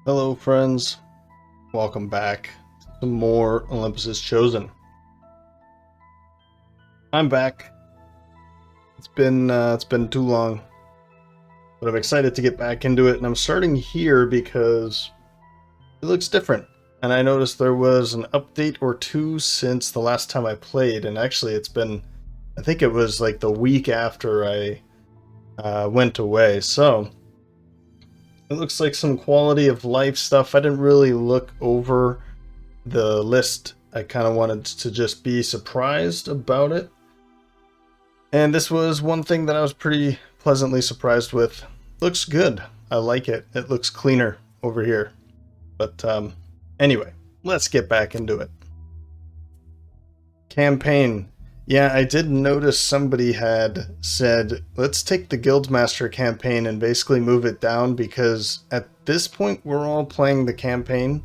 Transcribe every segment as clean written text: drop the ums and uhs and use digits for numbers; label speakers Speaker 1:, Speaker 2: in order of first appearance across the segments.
Speaker 1: Hello friends, welcome back to more Olympus Chosen. I'm back. It's been too long, but I'm excited to get back into it, and I'm starting here because it looks different. And I noticed there was an update or two since the last time I played, and actually I think it was like the week after I went away, so it looks like some quality of life stuff. I didn't really look over the list. I kind of wanted to just be surprised about it. And this was one thing that I was pretty pleasantly surprised with. Looks good. I like it. It looks cleaner over here. But anyway, let's get back into it. Campaign. Yeah, I did notice somebody had said, let's take the Guildmaster campaign and basically move it down, because at this point we're all playing the campaign.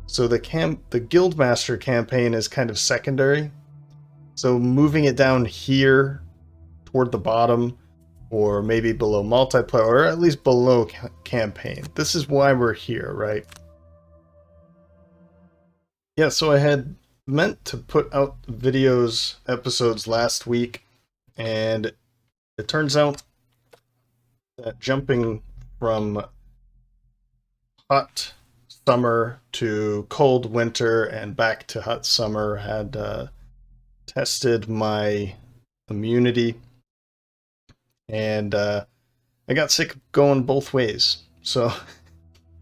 Speaker 1: So the Guildmaster campaign is kind of secondary. So moving it down here toward the bottom, or maybe below multiplayer, or at least below campaign. This is why we're here, right? Yeah, so I had meant to put out episodes last week, and it turns out that jumping from hot summer to cold winter and back to hot summer had tested my immunity, and I got sick going both ways. So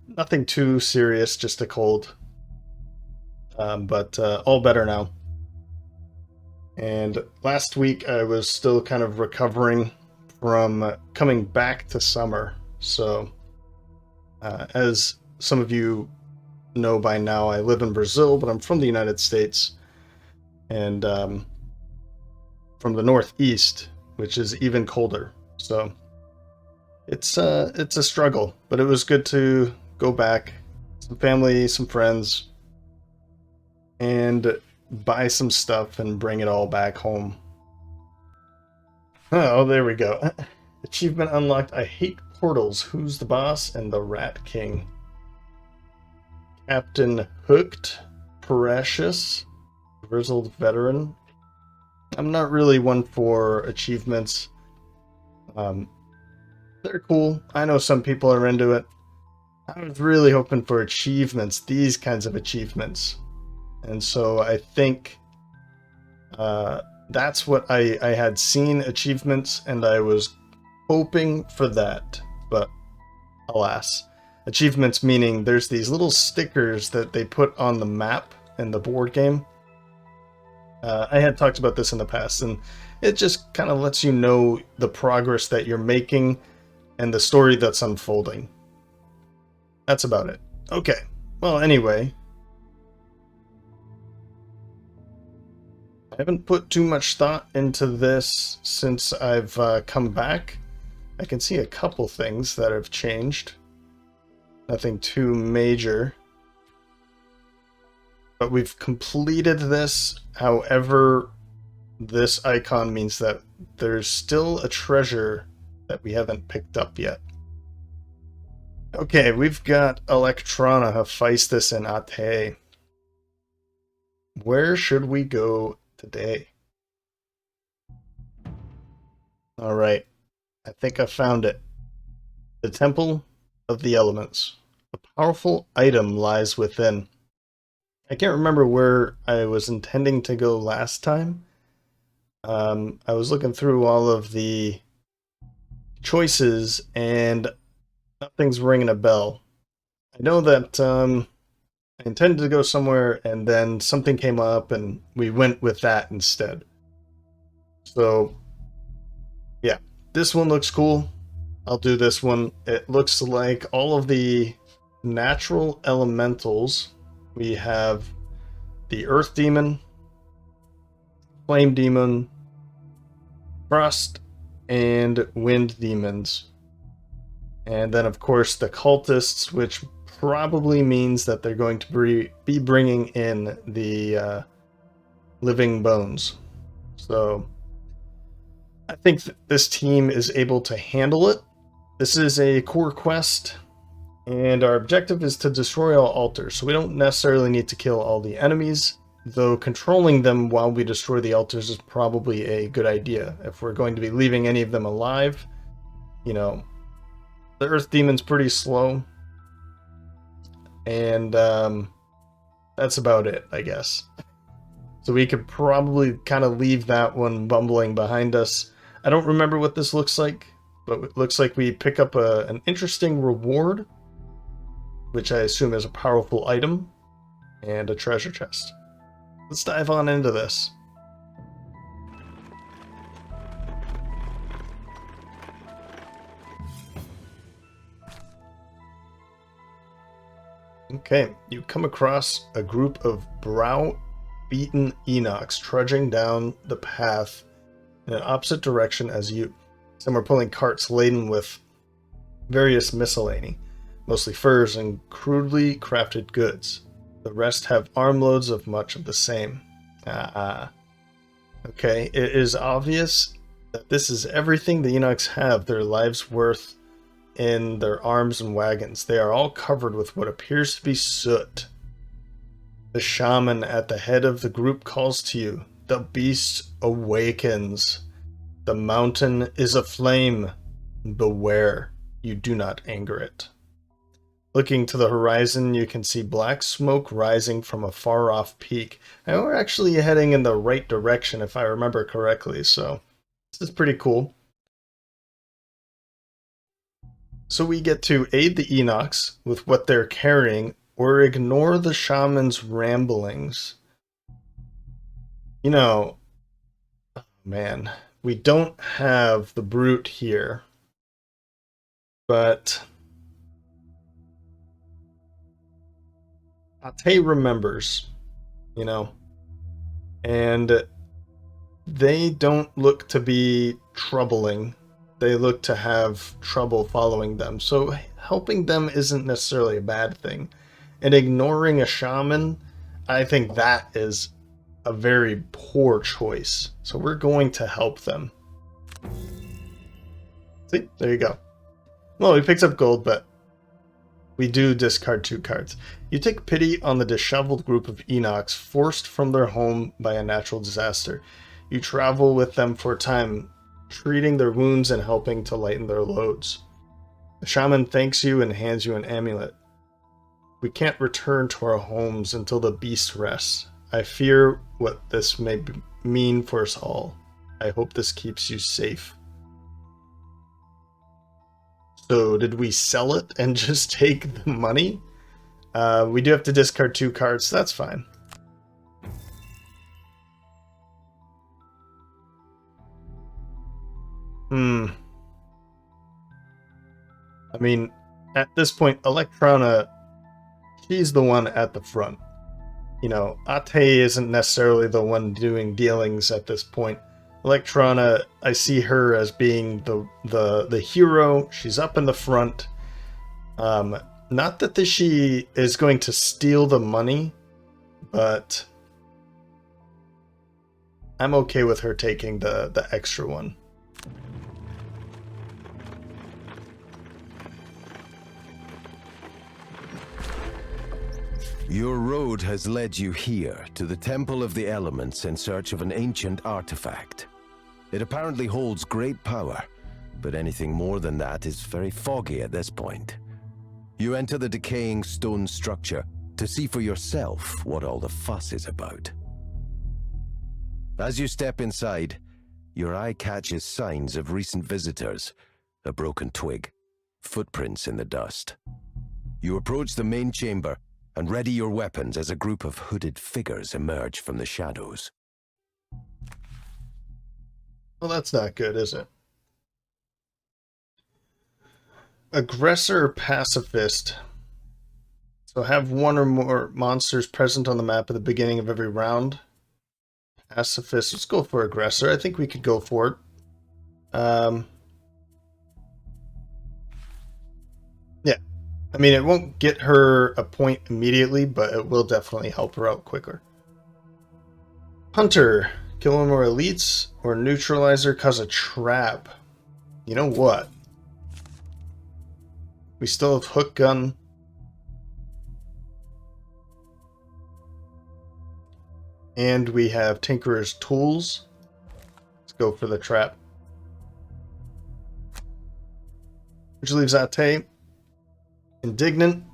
Speaker 1: nothing too serious, just a cold, but all better now. And last week I was still kind of recovering from coming back to summer. So as some of you know by now, I live in Brazil, but I'm from the United States, and from the Northeast, which is even colder. So it's a struggle, but it was good to go back, some family, some friends, and buy some stuff and bring it all back home. Oh, there we go. Achievement unlocked. I hate portals. Who's the boss? And the Rat King. Captain Hooked. Precious. Grizzled Veteran. I'm not really one for achievements. They're cool. I know some people are into it. I was really hoping for achievements, these kinds of achievements. And so I think that's what I had seen, achievements, and I was hoping for that. But alas. Achievements meaning there's these little stickers that they put on the map in the board game. I had talked about this in the past, and it just kind of lets you know the progress that you're making and the story that's unfolding. That's about it. Okay. Well, anyway, I haven't put too much thought into this since I've come back. I can see a couple things that have changed. Nothing too major. But we've completed this. However, this icon means that there's still a treasure that we haven't picked up yet. Okay, we've got Electrona, Hephaestus, and Ate. Where should we go today? Alright, I think I found it. The Temple of the Elements. A powerful item lies within. I can't remember where I was intending to go last time. I was looking through all of the choices and nothing's ringing a bell. I know that I intended to go somewhere and then something came up and we went with that instead. So yeah, this one looks cool. I'll do this one. It looks like all of the natural elementals. We have the Earth Demon, Flame Demon, Frost, and Wind Demons. And then, of course, the Cultists, which probably means that they're going to be bringing in the Living Bones. So I think this team is able to handle it. This is a core quest, And our objective is to destroy all altars, so we don't necessarily need to kill all the enemies, though controlling them while we destroy the altars is probably a good idea. If we're going to be leaving any of them alive, you know, the Earth Demon's pretty slow, and that's about it, I guess. So we could probably kind of leave that one bumbling behind us. I don't remember what this looks like, but it looks like we pick up an interesting reward, which I assume is a powerful item, and a treasure chest. Let's dive on into this. Okay, you come across a group of brow-beaten Enochs trudging down the path in an opposite direction as you. Some are pulling carts laden with various miscellany, mostly furs and crudely crafted goods. The rest have armloads of much of the same. Okay, it is obvious that this is everything the Enochs have their lives worth in their arms and wagons. They are all covered with what appears to be soot. The shaman at the head of the group calls to you. The beast awakens. The mountain is aflame. Beware, you do not anger it. Looking to the horizon, you can see black smoke rising from a far-off peak. And we're actually heading in the right direction, if I remember correctly, so this is pretty cool. So we get to aid the Enochs with what they're carrying, or ignore the shaman's ramblings. You know, oh man, we don't have the brute here, but Ate remembers, you know, and they don't look to be troubling. They look to have trouble following them, so helping them isn't necessarily a bad thing. And ignoring a shaman, I think that is a very poor choice. So we're going to help them. See, there you go. Well, we picked up gold, but we do discard 2 cards. You take pity on the disheveled group of Enochs forced from their home by a natural disaster. You travel with them for a time, treating their wounds and helping to lighten their loads. The shaman thanks you and hands you an amulet. We can't return to our homes until the beast rests. I fear what this may mean for us all. I hope this keeps you safe. So did we sell it and just take the money? We do have to discard 2 cards, so that's fine. I mean, at this point, Electrona, she's the one at the front. You know, Ate isn't necessarily the one doing dealings at this point. Electrona, I see her as being the hero. She's up in the front. Not that she is going to steal the money, but I'm okay with her taking the extra one.
Speaker 2: Your road has led you here, to the Temple of the Elements in search of an ancient artifact. It apparently holds great power, but anything more than that is very foggy at this point. You enter the decaying stone structure to see for yourself what all the fuss is about. As you step inside, your eye catches signs of recent visitors, a broken twig, footprints in the dust. You approach the main chamber and ready your weapons as a group of hooded figures emerge from the shadows.
Speaker 1: Well, that's not good, is it? Aggressor pacifist. So have 1 or more monsters present on the map at the beginning of every round. Pacifist. Let's go for aggressor. I think we could go for it. Yeah. I mean, it won't get her a point immediately, but it will definitely help her out quicker. Hunter. Kill 1 more elites, or neutralizer cause a trap. You know what? We still have hook gun. And we have Tinkerer's tools. Let's go for the trap. Which leaves Ate. Indignant.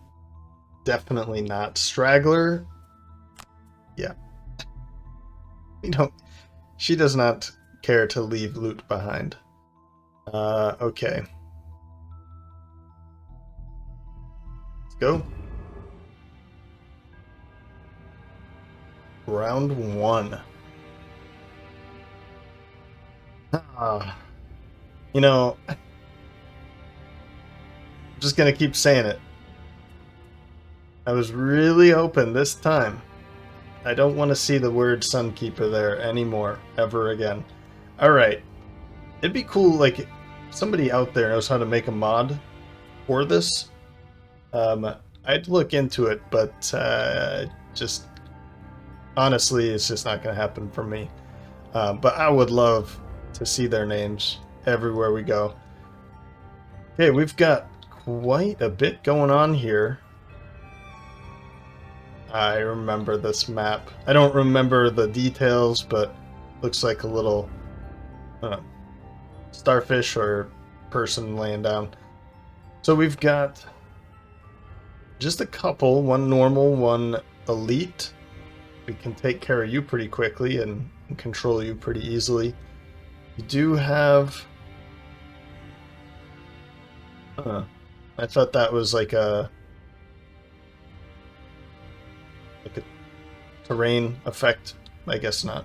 Speaker 1: Definitely not. Straggler. Yeah. We don't. She does not care to leave loot behind. Okay. Let's go. Round 1. You know, I'm just gonna keep saying it. I was really hoping this time. I don't want to see the word Sunkeeper there anymore, ever again. Alright. It'd be cool, like, if somebody out there knows how to make a mod for this. I'd look into it, but just honestly, it's just not going to happen for me. But I would love to see their names everywhere we go. Okay, we've got quite a bit going on here. I remember this map. I don't remember the details, but looks like a little starfish or person laying down. So we've got just a couple, one normal, one elite. We can take care of you pretty quickly and control you pretty easily. You do have... I thought that was like a terrain effect. I guess not.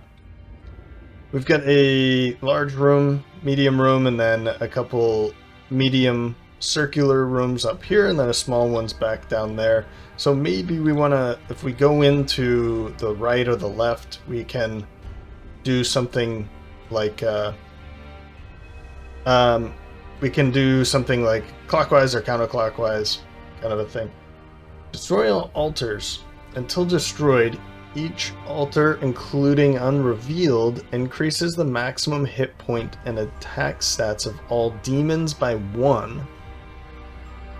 Speaker 1: We've got a large room, medium room, and then a couple medium circular rooms up here, and then a small one's back down there. So maybe we want to, if we go into the right or the left, we can do something like we can do something like clockwise or counterclockwise, kind of a thing. Destroy all altars. Until destroyed, each altar, including unrevealed, increases the maximum hit point and attack stats of all demons by 1.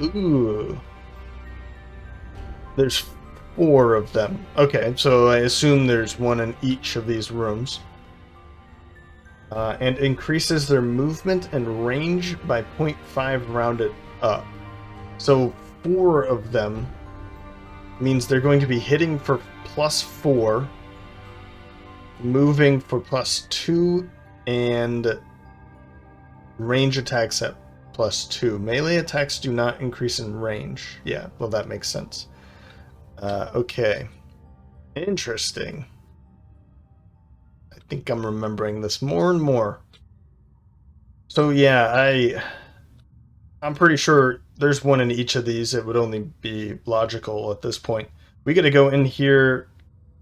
Speaker 1: Ooh. There's 4 of them. Okay, so I assume there's one in each of these rooms. And increases their movement and range by 0.5 rounded up. So 4 of them means they're going to be hitting for +4, moving for +2, and range attacks at +2. Melee attacks do not increase in range. Yeah, well, that makes sense. Okay. Interesting. I think I'm remembering this more and more. So yeah, I'm pretty sure there's one in each of these. It would only be logical at this point. We got to go in here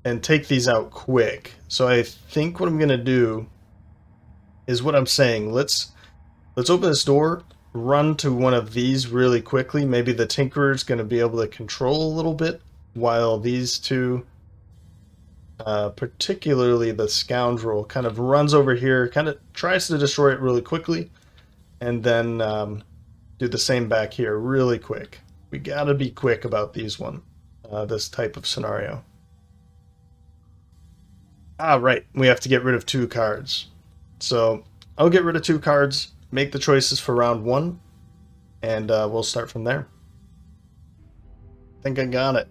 Speaker 1: and take these out quick. So I think what I'm going to do is what I'm saying. Let's open this door, run to one of these really quickly. Maybe the Tinkerer's going to be able to control a little bit, while these two, particularly the Scoundrel, kind of runs over here, kind of tries to destroy it really quickly, and then do the same back here really quick. We gotta be quick about these this type of scenario. Right, we have to get rid of 2 cards. So I'll get rid of 2 cards, make the choices for round 1, and we'll start from there. I think I got it.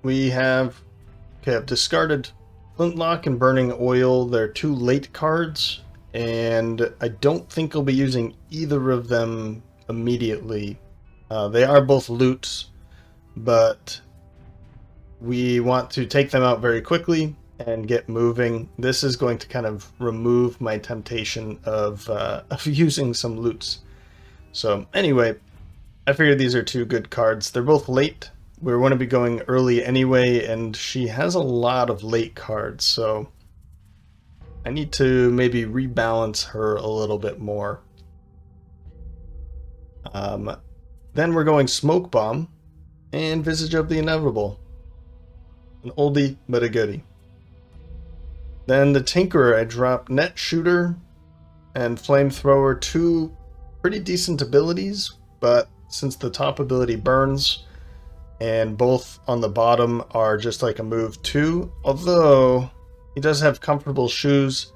Speaker 1: We have, okay, I've discarded Flintlock and Burning Oil. They're 2 late cards, and I don't think I'll be using either of them immediately. They are both loots, but we want to take them out very quickly and get moving. This is going to kind of remove my temptation of using some loots. So anyway, I figured these are 2 good cards. They're both late. We want to be going early anyway, and she has a lot of late cards, so I need to maybe rebalance her a little bit more. Then we're going Smoke Bomb and Visage of the Inevitable. An oldie, but a goodie. Then the Tinkerer, I drop Net Shooter and Flamethrower, 2 pretty decent abilities, but since the top ability burns, and both on the bottom are just like a move 2, although he does have comfortable shoes.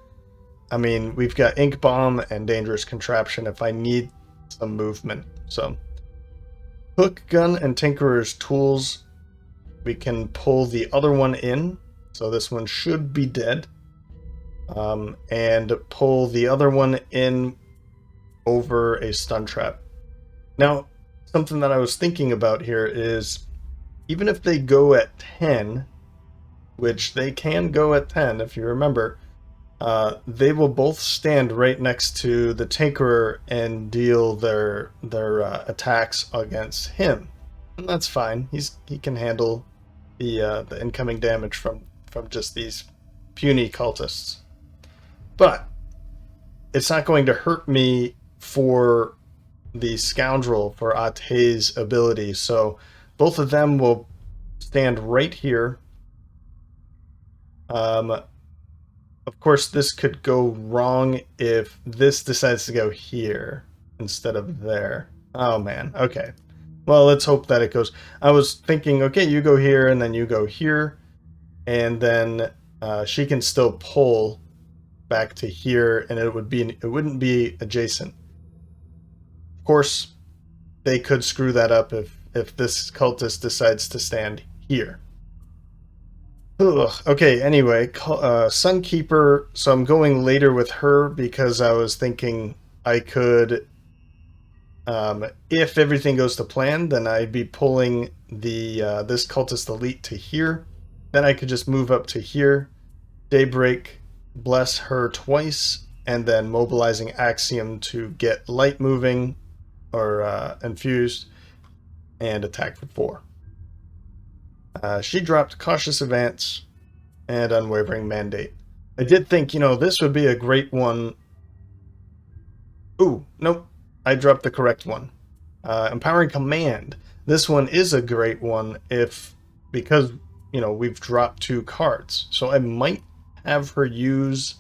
Speaker 1: I mean, we've got Ink Bomb and Dangerous Contraption if I need some movement. So, Hook, Gun, and Tinkerer's Tools, we can pull the other one in, so this one should be dead, and pull the other one in over a stun trap. Now, something that I was thinking about here is, even if they go at 10, which they can go at 10 if you remember, they will both stand right next to the Tinkerer and deal their attacks against him, and that's fine. He can handle the incoming damage from just these puny cultists, but it's not going to hurt me for the Scoundrel, for Ate's ability. So both of them will stand right here. Of course, this could go wrong if this decides to go here instead of there. Oh man, okay. Well, let's hope that it goes. I was thinking, okay, you go here and then you go here, and then she can still pull back to here, and it wouldn't be adjacent. Of course, they could screw that up if this cultist decides to stand here. Ugh. Okay, anyway, Sunkeeper, so I'm going later with her because I was thinking I could, if everything goes to plan, then I'd be pulling this cultist elite to here. Then I could just move up to here, Daybreak, bless her twice, and then mobilizing Axiom to get light moving, or infused, and attack for 4. She dropped Cautious Advance and Unwavering Mandate. I did think, this would be a great one. Ooh, nope. I dropped the correct one. Empowering Command. This one is a great one because, we've dropped 2 cards. So I might have her use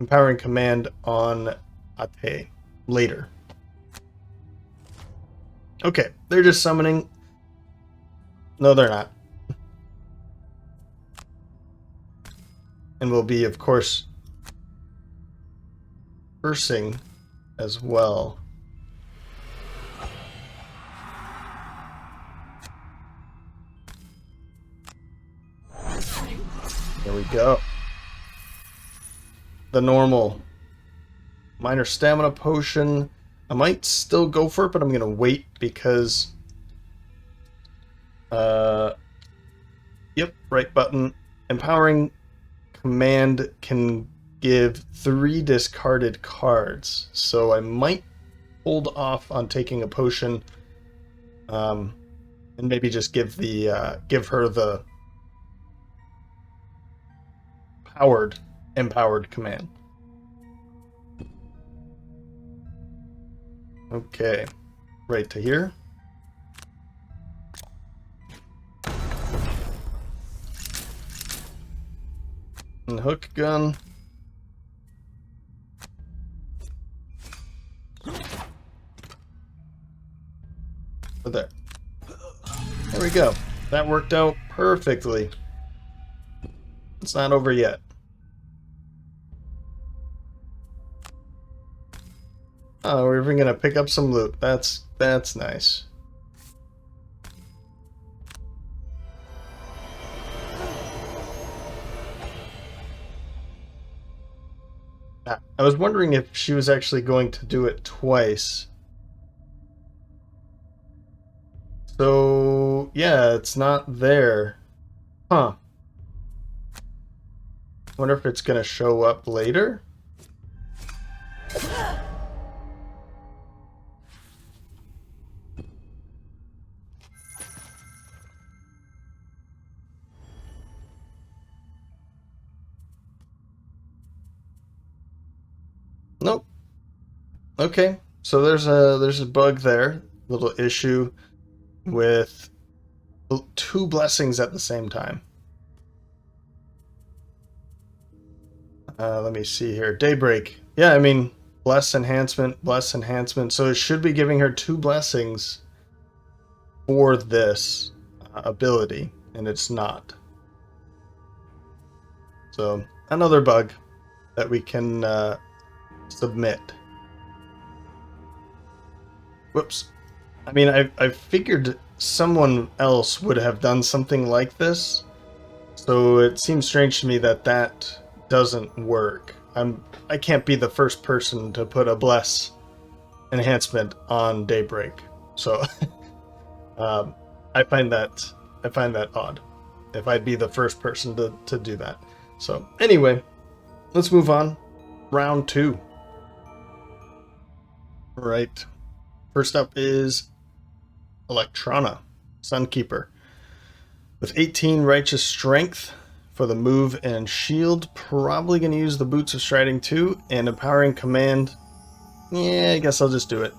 Speaker 1: Empowering Command on Ate later. Okay, they're just summoning. No, they're not. And will be, of course, cursing as well. There we go. The normal. Minor stamina potion. I might still go for it, but I'm going to wait because... Yep, right button. Empowering Command can give 3 discarded cards, so I might hold off on taking a potion, and maybe just give her the empowered command. Okay, right to here. And hook gun. There. There we go. That worked out perfectly. It's not over yet. Oh, we're even gonna pick up some loot. That's nice. I was wondering if she was actually going to do it twice. So, yeah, it's not there. Huh. Wonder if it's gonna show up later? Nope. Okay, so there's a bug there, little issue with 2 blessings at the same time. Let me see here. Daybreak. Yeah, I mean, bless enhancement. So it should be giving her 2 blessings for this ability, and it's not. So another bug that we can submit. Whoops. I mean, I figured someone else would have done something like this, so it seems strange to me that that doesn't work. I can't be the first person to put a bless enhancement on Daybreak, so I find that odd. If I'd be the first person to do that. So anyway, let's move on. Round 2. Right. First up is Electrona, Sunkeeper. With 18 righteous strength for the move and shield, probably going to use the Boots of Striding too, and empowering command. Yeah, I guess I'll just do it.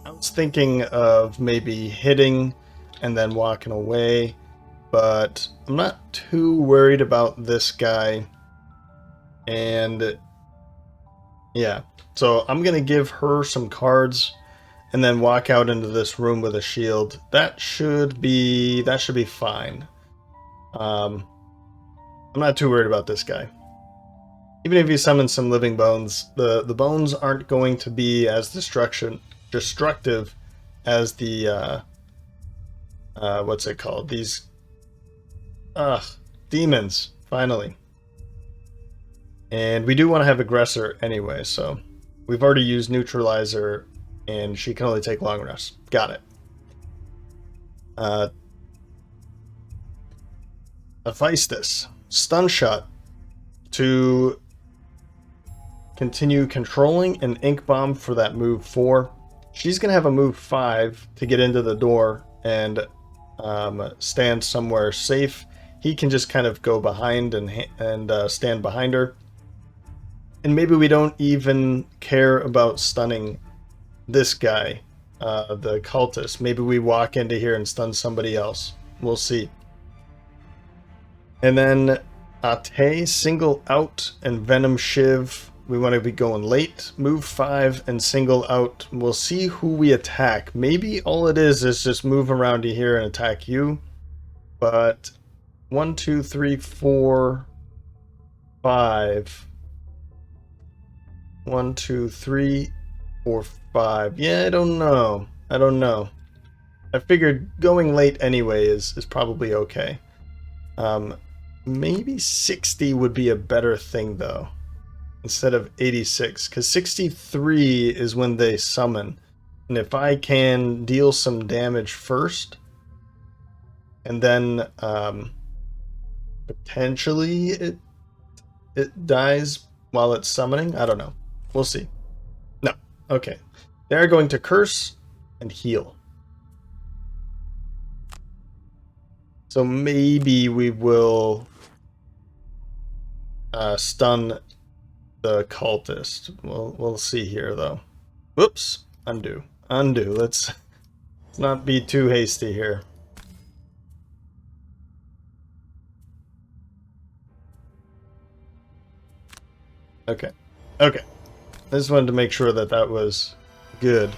Speaker 1: I was thinking of maybe hitting and then walking away, but I'm not too worried about this guy. And yeah, so I'm going to give her some cards and then walk out into this room with a shield. That should be fine. I'm not too worried about this guy. Even if you summon some living bones, the bones aren't going to be as destructive as the what's it called? These demons, finally. And we do want to have aggressor anyway, so we've already used neutralizer, and she can only take long rests. Got it. Hephaestus, stun shot to continue controlling an ink bomb for that move 4. She's gonna have a move 5 to get into the door and stand somewhere safe. He can just kind of go behind and stand behind her. And maybe we don't even care about stunning this guy, the cultist. Maybe we walk into here and stun somebody else. We'll see. And then Ate, single out, and Venom Shiv. We want to be going late. Move 5 and single out. We'll see who we attack. Maybe all it is just move around to here and attack you. But 1, 2, 3, 4, 5. 1, 2, 3, 4, 5. Yeah, I don't know. I figured going late anyway is probably okay. Maybe 60 would be a better thing though, instead of 86, because 63 is when they summon. And if I can deal some damage first, and then potentially it dies while it's summoning, I don't know. We'll see. No. Okay. They're going to curse and heal. So maybe we will stun the cultist. We'll see here though. Whoops. Undo. Let's not be too hasty here. Okay. I just wanted to make sure that was good.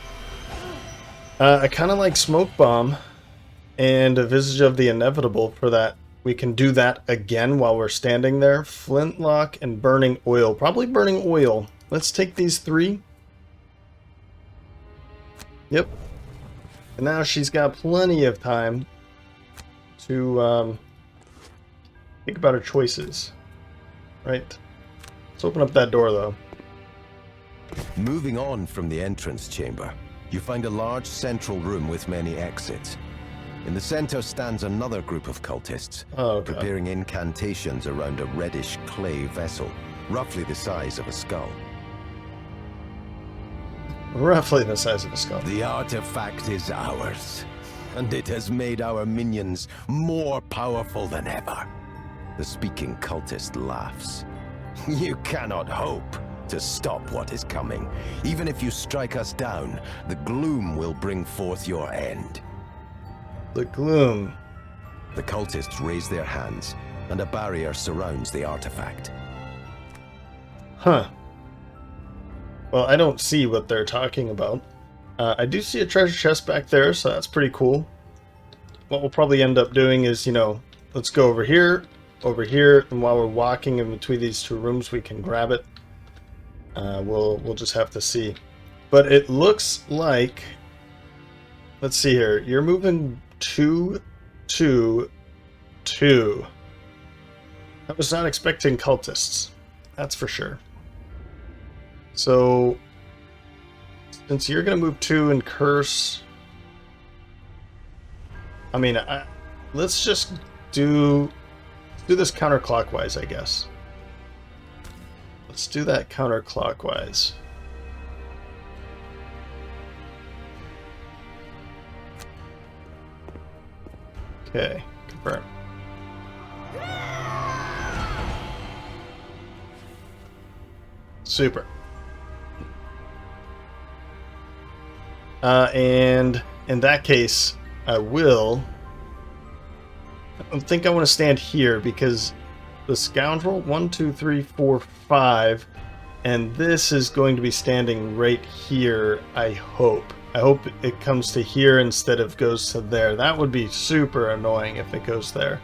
Speaker 1: I kind of like Smoke Bomb and a Visage of the Inevitable for that. We can do that again while we're standing there. Flintlock and Burning Oil. Probably Burning Oil. Let's take these 3. Yep. And now she's got plenty of time to think about her choices. Right. Let's open up that door though.
Speaker 2: Moving on from the entrance chamber, you find a large central room with many exits. In the center stands another group of cultists, preparing incantations around a reddish clay vessel, roughly the size of a skull.
Speaker 1: Roughly the size of a skull.
Speaker 2: The artifact is ours, and it has made our minions more powerful than ever. The speaking cultist laughs. You cannot hope to stop what is coming. Even if you strike us down, the gloom will bring forth your end.
Speaker 1: The gloom.
Speaker 2: The cultists raise their hands, and a barrier surrounds the artifact.
Speaker 1: Huh. Well, I don't see what they're talking about. I do see a treasure chest back there, so that's pretty cool. what we'll probably end up doing is, you know, let's go over here, and while we're walking in between these two rooms, we can grab it. We'll just have to see. But it looks like, let's see here. You're moving 2, 2, 2. I was not expecting cultists. That's for sure. So, since you're going to move 2 and curse, I mean, let's just do this counterclockwise, I guess. Let's do that counterclockwise. Okay, confirm. Super. And in that case, I think I want to stand here because the Scoundrel, 1, 2, 3, 4, 5, and this is going to be standing right here, I hope. I hope it comes to here instead of goes to there. That would be super annoying if it goes there.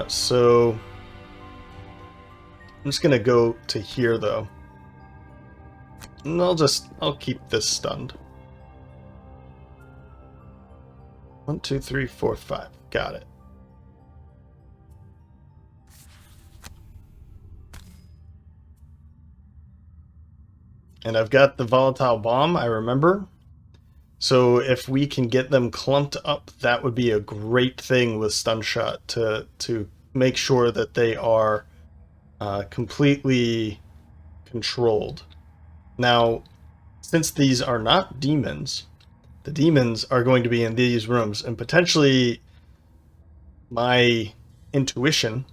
Speaker 1: So I'm just gonna go to here though. And I'll keep this stunned. 1, 2, 3, 4, 5. Got it. And I've got the volatile bomb, I remember. So if we can get them clumped up, that would be a great thing with stun shot to make sure that they are completely controlled. Now, since these are not demons, the demons are going to be in these rooms, and potentially my intuition,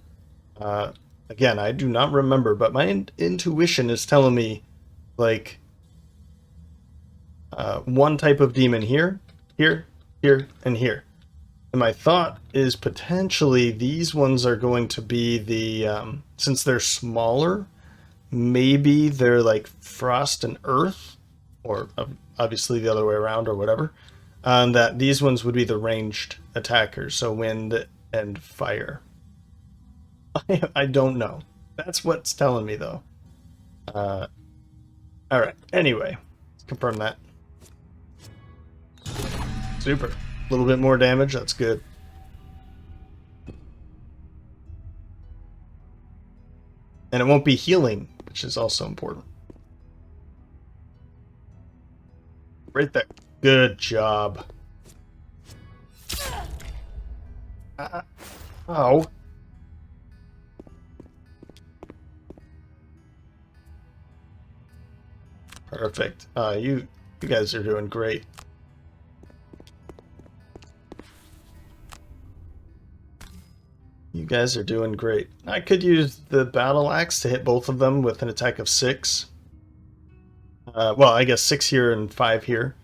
Speaker 1: again, I do not remember, but my intuition is telling me, like, one type of demon here, here, here, and here. And my thought is potentially these ones are going to be the, since they're smaller, maybe they're like frost and earth, or obviously the other way around or whatever. That these ones would be the ranged attackers, so wind and fire. I don't know. That's what's telling me though. Alright, anyway, let's confirm that. Super. A little bit more damage, that's good. And it won't be healing, which is also important. Right there. Good job. Oh. Perfect. You guys are doing great. You guys are doing great. I could use the battle axe to hit both of them with an attack of 6. Well, I guess 6 here and 5 here.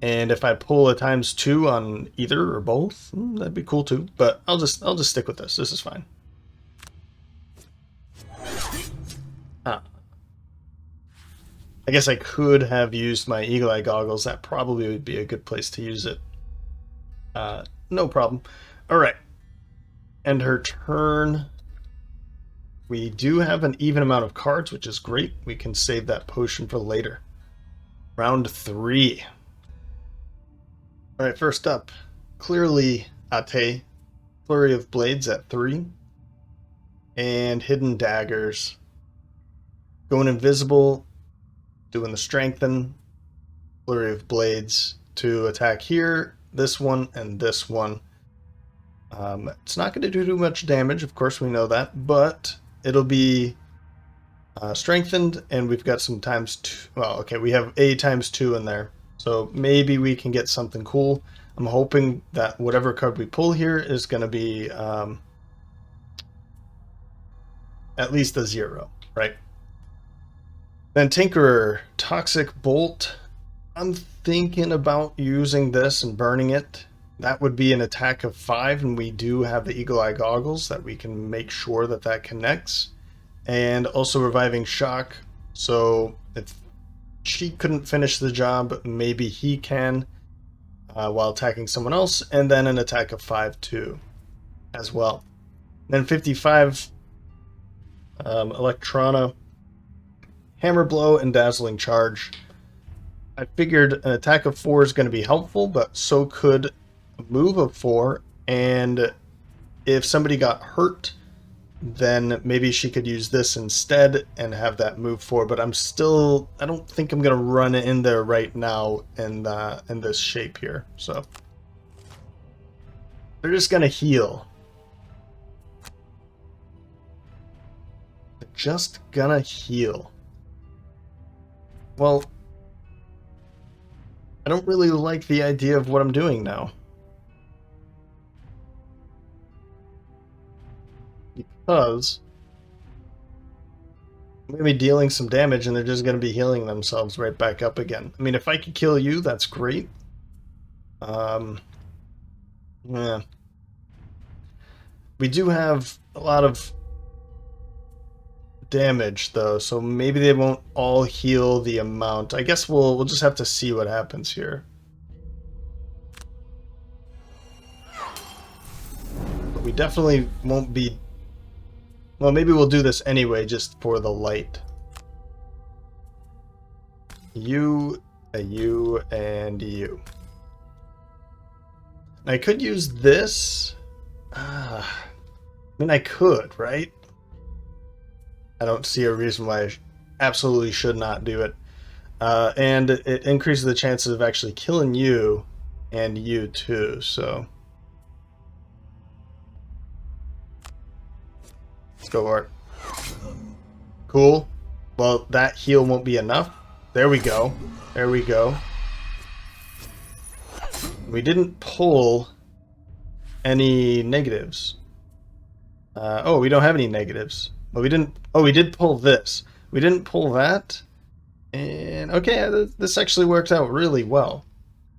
Speaker 1: And if I pull a ×2 on either or both, that'd be cool too. But I'll just stick with this. This is fine. I guess I could have used my eagle eye goggles. That probably would be a good place to use it. No problem. All right. End her turn. We do have an even amount of cards, which is great. We can save that potion for later. Round 3. All right, first up, clearly Ate, Flurry of Blades at 3, and Hidden Daggers. Going invisible, doing the Strengthen, Flurry of Blades to attack here, this one, and this one. It's not going to do too much damage, of course we know that, but it'll be strengthened, and we've got some ×2. Well, okay, we have a ×2 in there, so maybe we can get something cool. I'm hoping that whatever card we pull here is going to be at least a 0, right? Then Tinkerer, Toxic Bolt. I'm thinking about using this and burning it. That would be an attack of 5, and we do have the Eagle Eye Goggles that we can make sure that that connects. And also Reviving Shock, so if she couldn't finish the job, maybe he can. while attacking someone else, and then an attack of 5 too, as well. Then 55 Electrona, Hammer Blow, and Dazzling Charge. I figured an attack of 4 is going to be helpful, but so could a move of 4, and if somebody got hurt, then maybe she could use this instead and have that move 4, but I don't think I'm going to run in there right now in this shape here, so. They're just going to heal. They're just going to heal. Well, I don't really like the idea of what I'm doing now. Because I'm going to be dealing some damage and they're just going to be healing themselves right back up again. I mean, if I could kill you, that's great. Yeah. We do have a lot of damage though, so maybe they won't all heal the amount. I guess we'll just have to see what happens here. But we definitely won't be. Well, maybe we'll do this anyway, just for the light. You, and you. I could use this. I mean, I could, right? I don't see a reason why I absolutely should not do it. And it increases the chances of actually killing you and you too, so. Let's go, Art. Cool. Well, that heal won't be enough. There we go. There we go. We didn't pull any negatives. Oh, we don't have any negatives. Well, we didn't. Oh, we did pull this. We didn't pull that. And okay, this actually worked out really well.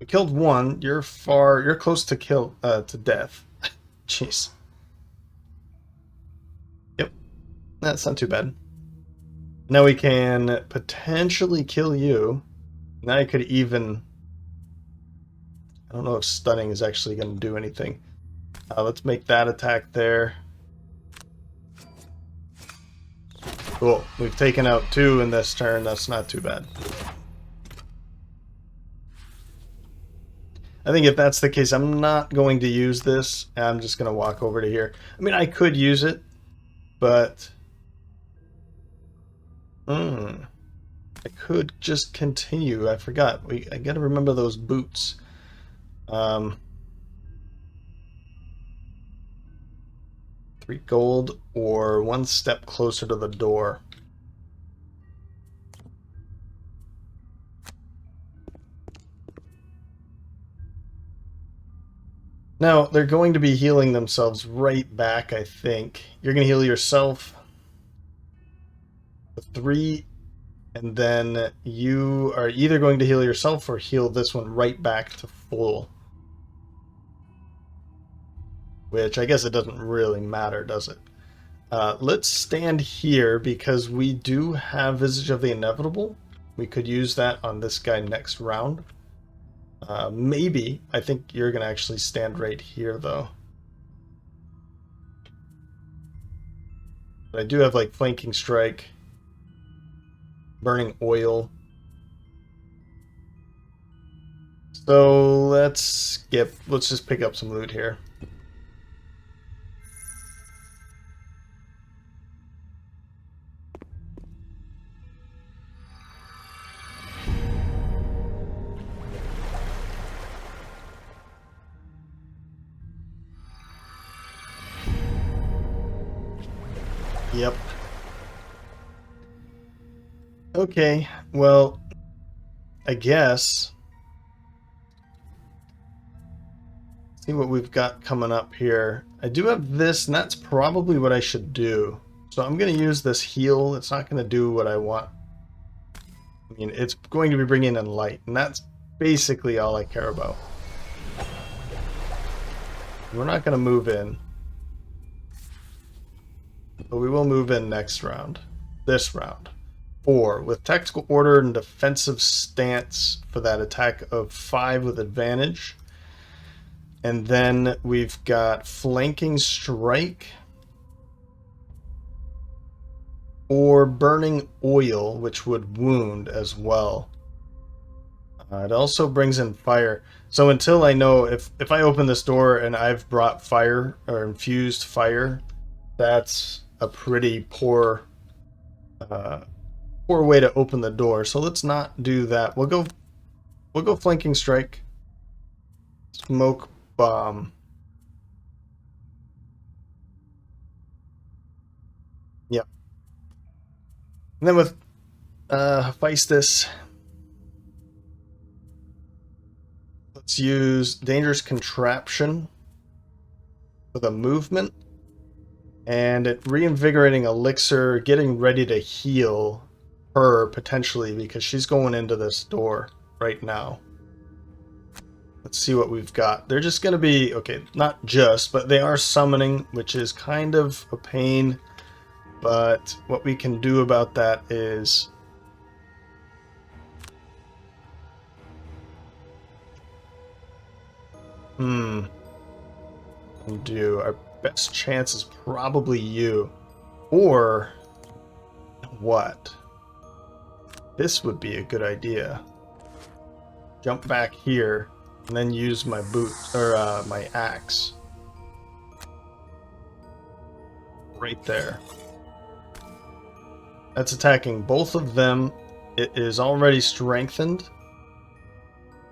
Speaker 1: We killed one. You're close to to death. Jeez. Yep, that's not too bad. Now we can potentially kill you. Now I could even. I don't know if stunning is actually going to do anything. Let's make that attack there. Cool. We've taken out 2 in this turn. That's not too bad. I think if that's the case, I'm not going to use this. I'm just going to walk over to here. I mean, I could use it, but I could just continue. I forgot. I got to remember those boots. 3 gold or 1 step closer to the door. Now, they're going to be healing themselves right back, I think. You're going to heal yourself for 3, and then you are either going to heal yourself or heal this one right back to full. Which I guess it doesn't really matter, does it? Let's stand here because we do have Visage of the Inevitable. We could use that on this guy next round. Maybe. I think you're going to actually stand right here, though. But I do have, like, Flanking Strike, Burning Oil. So let's skip. Let's just pick up some loot here. Yep. Okay, well, I guess. See what we've got coming up here. I do have this, and that's probably what I should do. So I'm going to use this heal. It's not going to do what I want. I mean, it's going to be bringing in light, and that's basically all I care about. We're not going to move in. But we will move in next round. This round. 4. With tactical order and defensive stance for that attack of 5 with advantage. And then we've got flanking strike or burning oil, which would wound as well. It also brings in fire. So until I know if I open this door and I've brought fire or infused fire, that's a pretty poor way to open the door. So let's not do that. We'll go flanking strike, smoke bomb. Yep. And then with Feistus, let's use dangerous contraption with a movement. And it reinvigorating elixir, getting ready to heal her potentially because she's going into this door right now. Let's see what we've got. They're just going to be, okay, not just, but they are summoning, which is kind of a pain. But what we can do about that is do our best chance is probably you. Or what? This would be a good idea. Jump back here and then use my boot or my axe. Right there. That's attacking both of them. It is already strengthened.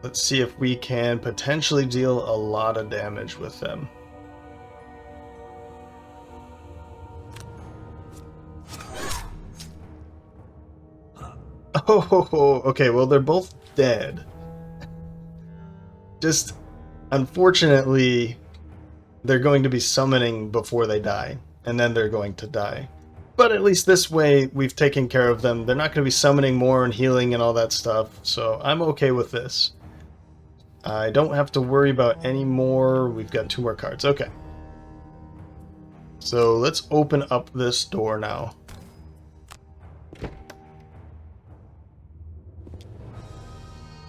Speaker 1: Let's see if we can potentially deal a lot of damage with them. Oh, okay, well, they're both dead. Just, unfortunately, they're going to be summoning before they die, and then they're going to die. But at least this way, we've taken care of them. They're not going to be summoning more and healing and all that stuff, so I'm okay with this. I don't have to worry about any more. We've got 2 more cards. Okay. So let's open up this door now.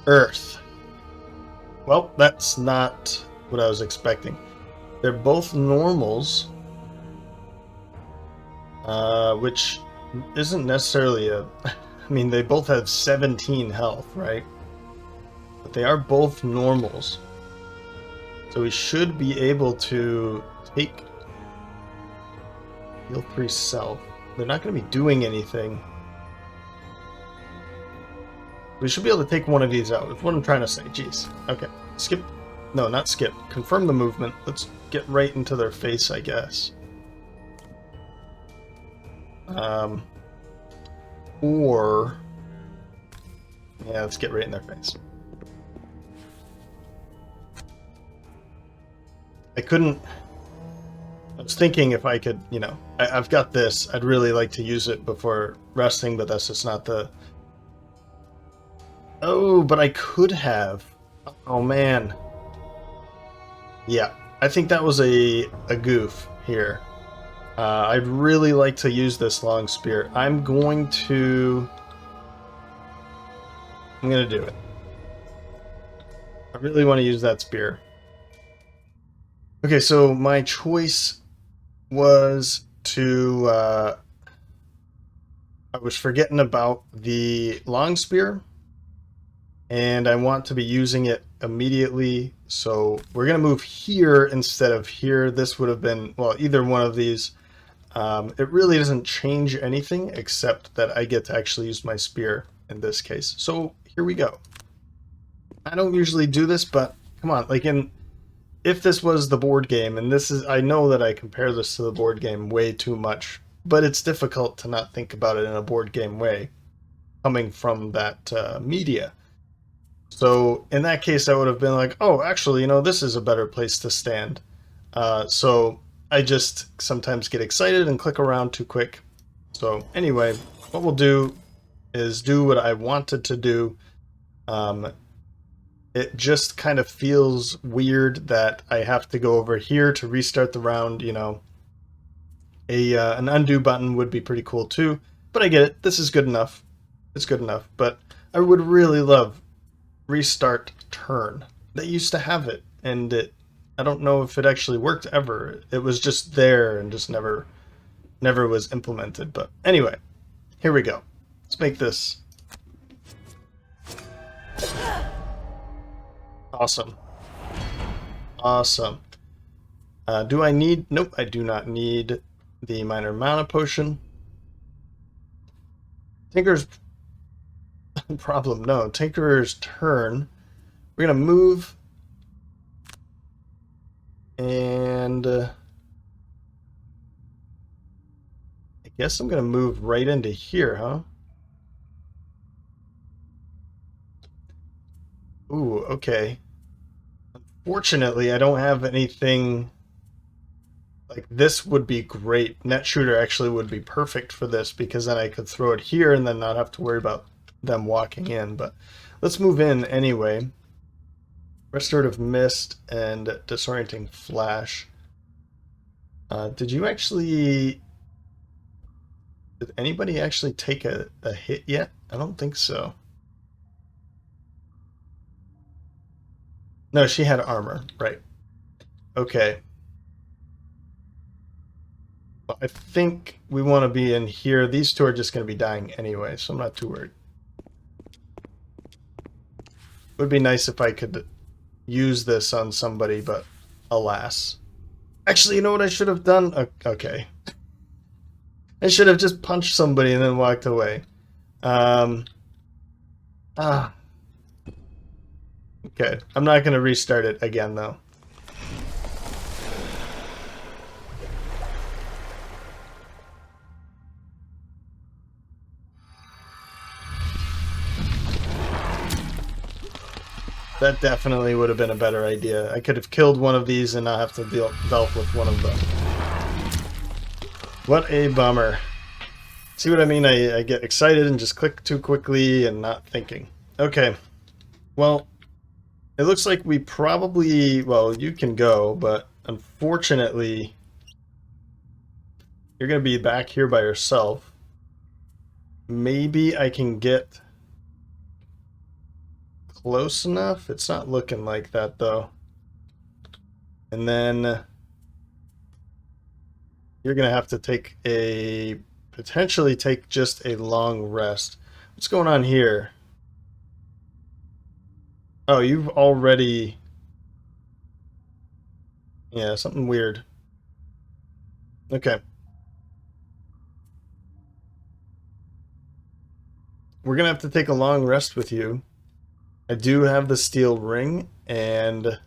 Speaker 1: Earth. Well, that's not what I was expecting. They're both normals, which isn't necessarily a... I mean, they both have 17 health, right? But they are both normals. So we should be able to take heal 3 self. They're not going to be doing anything. We should be able to take one of these out. That's what I'm trying to say. Jeez. Okay. Skip. No, not skip. Confirm the movement. Let's get right into their face, I guess. Or... yeah, let's get right in their face. I couldn't... I was thinking if I could, you know... I've got this. I'd really like to use it before resting, but that's just not the... Oh, but I could have. Oh, man. Yeah, I think that was a goof here. I'd really like to use this long spear. I'm going to do it. I really want to use that spear. Okay, so my choice was to... I was forgetting about the long spear. And I want to be using it immediately, so we're going to move here instead of here. This would have been, well, either one of these. It really doesn't change anything except that I get to actually use my spear in this case. So here we go. I don't usually do this, but come on, like if this was the board game, and this is, I know that I compare this to the board game way too much, but it's difficult to not think about it in a board game way, coming from that media. So in that case, I would have been like, oh, actually, you know, this is a better place to stand. So I just sometimes get excited and click around too quick. So anyway, what we'll do is do what I wanted to do. It just kind of feels weird that I have to go over here to restart the round, you know. An undo button would be pretty cool too, but I get it. This is good enough. It's good enough, but I would really love restart turn. They used to have it, and it I don't know if it actually worked ever. It was just there and just never was implemented. But anyway, here we go. Let's make this awesome. Awesome. Do I need... Nope, I do not need the minor mana potion. Tinker's problem, no. Tinker's turn. We're going to move. And I guess I'm going to move right into here, huh? Ooh, okay. Unfortunately, I don't have anything... Like, this would be great. Net Shooter actually would be perfect for this, because then I could throw it here and then not have to worry about them walking in. But let's move in anyway. Restorative Mist and Disorienting Flash. Did anybody actually take a hit yet? I don't think so. No, she had armor, right. Okay. Well, I think we want to be in here. These two are just going to be dying anyway, so I'm not too worried. Would be nice if I could use this on somebody, but alas. Actually, you know what I should have done? Okay. I should have just punched somebody and then walked away. Okay, I'm not going to restart it again, though. That definitely would have been a better idea. I could have killed one of these and not have to deal with one of them. What a bummer. See what I mean? I get excited and just click too quickly and not thinking. Okay. Well, it looks like we probably... Well, you can go, but unfortunately, you're going to be back here by yourself. Maybe I can get close enough. It's not looking like that, though. And then you're going to have to potentially take just a long rest. What's going on here? Oh, you've already... Yeah, something weird. Okay. We're going to have to take a long rest with you. I do have the steel ring, and...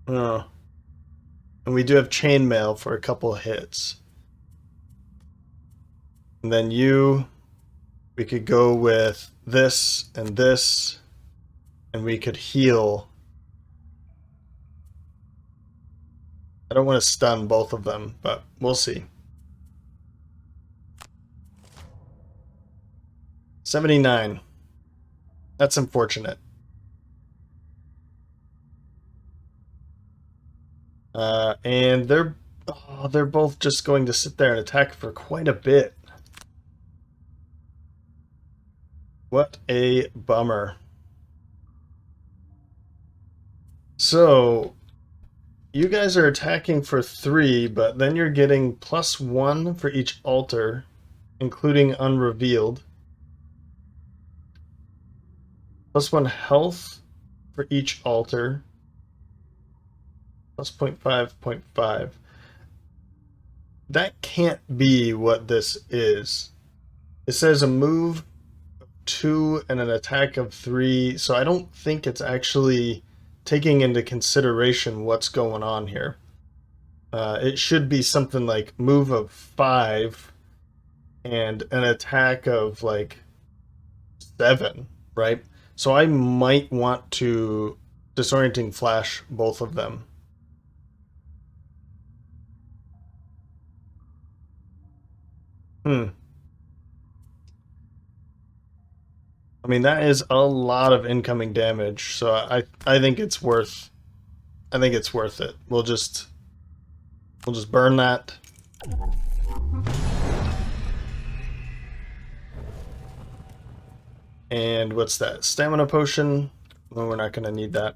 Speaker 1: Oh. And we do have chainmail for a couple hits. And then we could go with this, and we could heal. I don't want to stun both of them, but we'll see. 79. That's unfortunate. And they're both just going to sit there and attack for quite a bit. What a bummer. So, you guys are attacking for 3, but then you're getting +1 for each altar, including unrevealed. +1 health for each altar. Plus 0.5, 0.5. That can't be what this is. It says a move of 2 and an attack of 3, so I don't think it's actually taking into consideration what's going on here. It should be something like move of 5 and an attack of like 7, right? So I might want to disorienting flash both of them. I mean, that is a lot of incoming damage, so I think it's worth it. We'll just burn that. And what's that? Stamina potion? Well, we're not going to need that.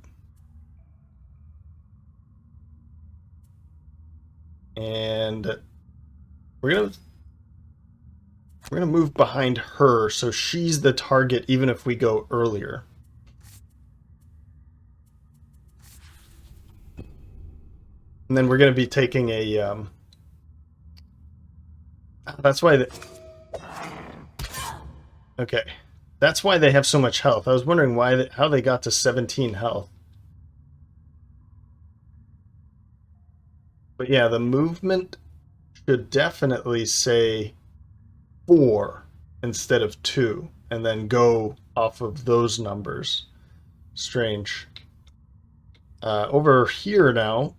Speaker 1: And we're gonna move behind her so she's the target even if we go earlier. And then we're gonna be taking a that's why okay. That's why they have so much health. I was wondering how they got to 17 health. But yeah, the movement should definitely say 4 instead of 2, and then go off of those numbers. Strange. Over here now.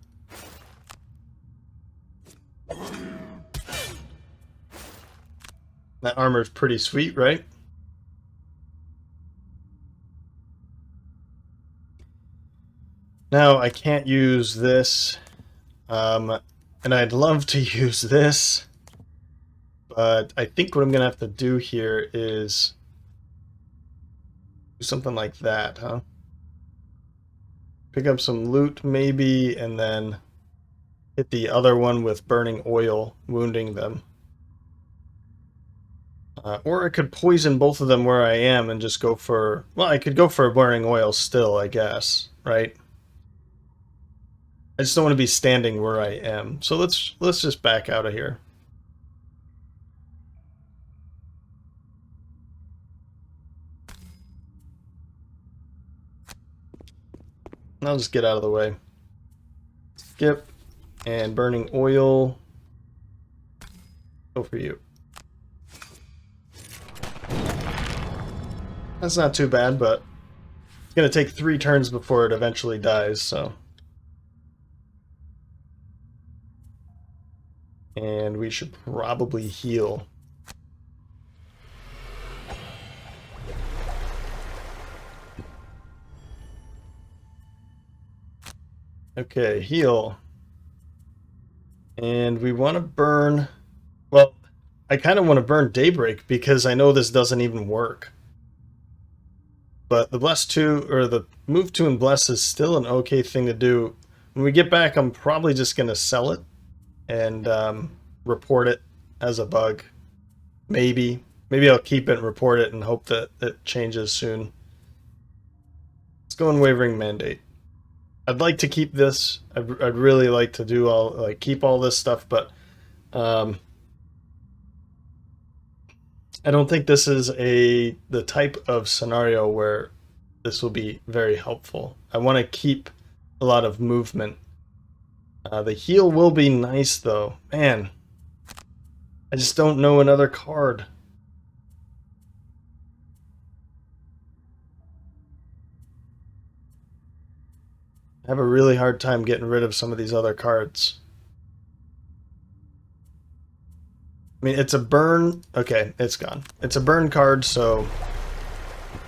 Speaker 1: That armor's pretty sweet, right? Now I can't use this, and I'd love to use this, but I think what I'm gonna have to do here is do something like that, huh? Pick up some loot maybe, and then hit the other one with burning oil, wounding them. Or I could poison both of them where I am and just go for... Well, I could go for burning oil still, I guess, right? I just don't want to be standing where I am. So let's just back out of here. I'll just get out of the way. Skip. And burning oil. Go for you. That's not too bad, but it's going to take 3 turns before it eventually dies, so... And we should probably heal. Okay, heal. And we want to burn... Well, I kind of want to burn Daybreak because I know this doesn't even work. But the Bless 2, or the Move 2 and Bless is still an okay thing to do. When we get back, I'm probably just going to sell it and report it as a bug. Maybe. Maybe I'll keep it and report it and hope that it changes soon. Let's go Unwavering Mandate. I'd like to keep this. I'd really like to do keep all this stuff, but I don't think this is the type of scenario where this will be very helpful. I want to keep a lot of movement. The heal will be nice though. Man, I just don't know another card. I have a really hard time getting rid of some of these other cards. I mean, it's a burn. Okay, it's gone. It's a burn card, so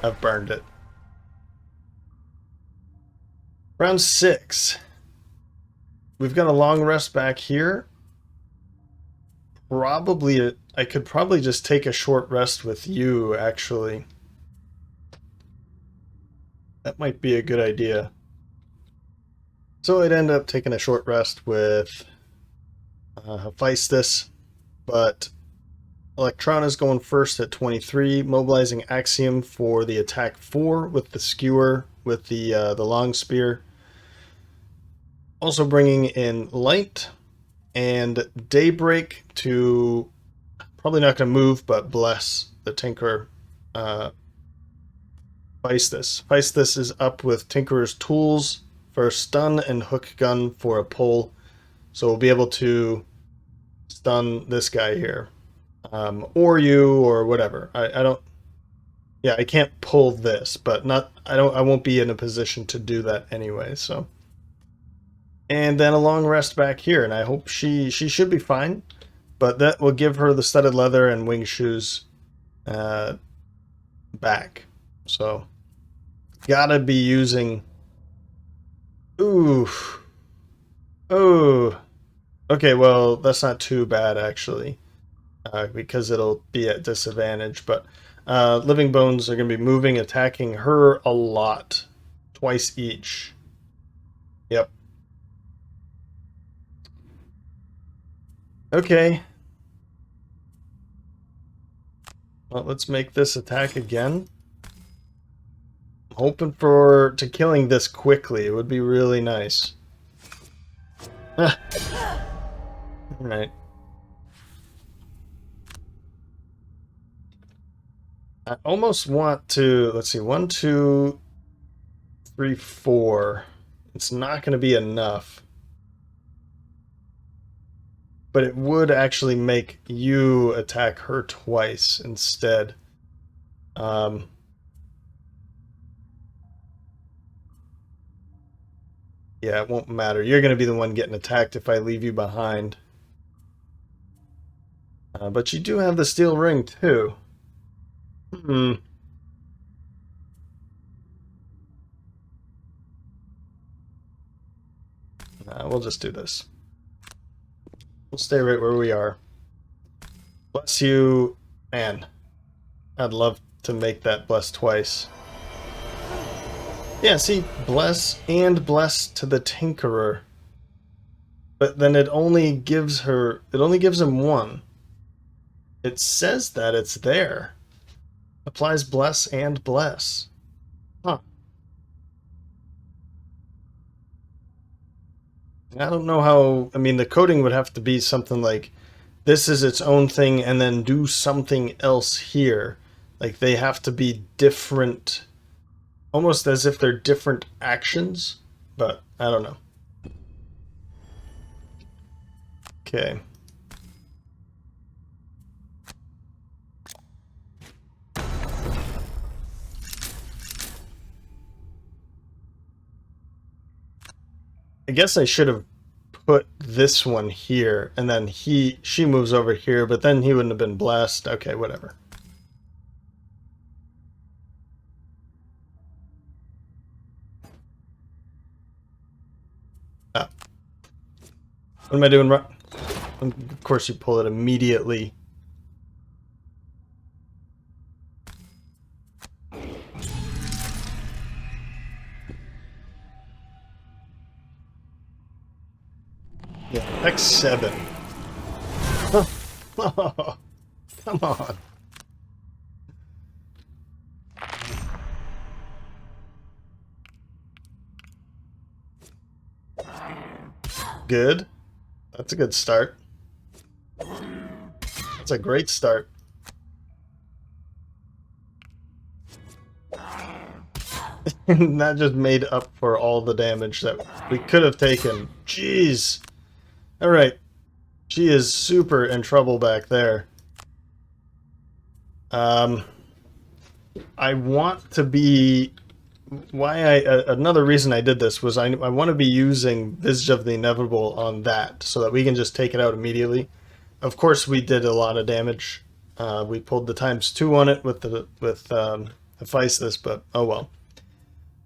Speaker 1: I've burned it. Round 6. We've got a long rest back here. Probably, I could probably just take a short rest with you, actually. That might be a good idea. So I'd end up taking a short rest with Hephaestus, but Electrana's going first at 23, mobilizing Axiom for the attack 4 with the skewer with the long spear. Also bringing in Light and Daybreak to probably not going to move, but bless the Tinkerer. Hephaestus is up with Tinkerer's Tools for stun and hook gun for a pull, so we'll be able to stun this guy here, or you, or whatever. I don't. Yeah, I can't pull this, but not. I won't be in a position to do that anyway. So, and then a long rest back here, and I hope she should be fine, but that will give her the studded leather and wing shoes back. So, gotta be using. Ooh. Oh. Okay, well, that's not too bad, actually. Because it'll be at disadvantage. But Living Bones are going to be moving, attacking her a lot. Twice each. Yep. Okay. Well, let's make this attack again. I'm hoping to killing this quickly. It would be really nice. Alright. I almost want to, let's see, 1, 2, 3, 4. It's not going to be enough. But it would actually make you attack her twice instead. Yeah, it won't matter. You're going to be the one getting attacked if I leave you behind. But you do have the steel ring, too. We'll just do this. We'll stay right where we are. Bless you. Man, I'd love to make that bless twice. Yeah, see, bless and bless to the Tinkerer. But then it only gives him one. It says that it's there. Applies bless and bless. Huh. I don't know how, I mean, the coding would have to be something like, this is its own thing and then do something else here. Like, they have to be different, almost as if they're different actions, but I don't know. Okay. I guess I should have put this one here, and then she moves over here, but then he wouldn't have been blessed. Okay, whatever. Ah. What am I doing wrong? Of course you pull it immediately. Yeah, X7. Oh, come on. Good. That's a good start. That's a great start. And that just made up for all the damage that we could have taken. Jeez. Alright. She is super in trouble back there. I want to be... another reason I did this was I want to be using Visage of the Inevitable on that, so that we can just take it out immediately. Of course we did a lot of damage. We pulled the ×2 on it with the Hephaestus, but oh well.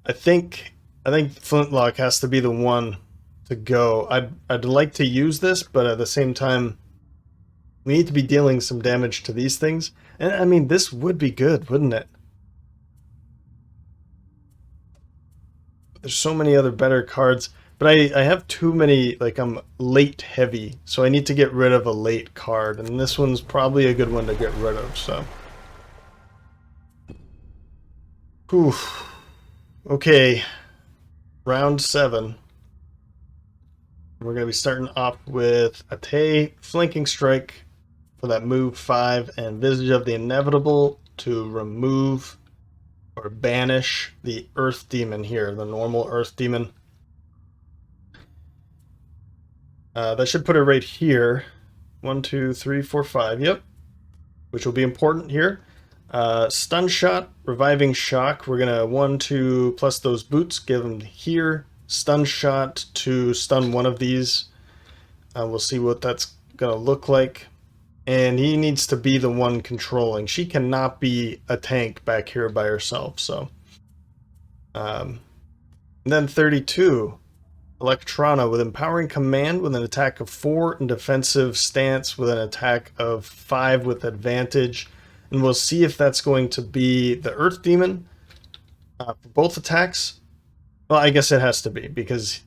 Speaker 1: I think Flintlock has to be the one to go. I'd like to use this, but at the same time, we need to be dealing some damage to these things. And I mean, this would be good, wouldn't it? There's so many other better cards, but I have too many, like I'm late heavy, so I need to get rid of a late card, and this one's probably a good one to get rid of, so. Oof. Okay, round 7. We're going to be starting off with Ate, Flanking Strike for that move 5, and Visage of the Inevitable to remove or banish the Earth Demon here, the normal Earth Demon. That should put it right here. 1, 2, 3, 4, 5, yep. Which will be important here. Stun Shot, Reviving Shock. We're going to 1, 2, plus those boots, give them here. Stun Shot to stun one of these. We'll see what that's going to look like. And he needs to be the one controlling. She cannot be a tank back here by herself, so. And then 32. Electrona with Empowering Command with an attack of 4 and Defensive Stance with an attack of 5 with advantage. And we'll see if that's going to be the Earth Demon for both attacks. Well, I guess it has to be, because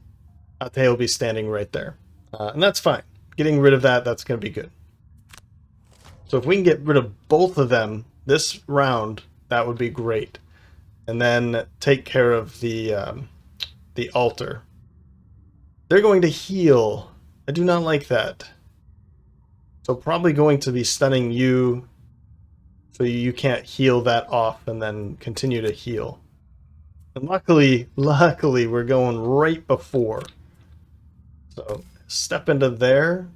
Speaker 1: Ate will be standing right there. And that's fine. getting rid of that, that's going to be good. So if we can get rid of both of them this round, that would be great. And then take care of the altar. They're going to heal. I do not like that. So probably going to be stunning you, so you can't heal that off and then continue to heal. And luckily, we're going right before. So step into there.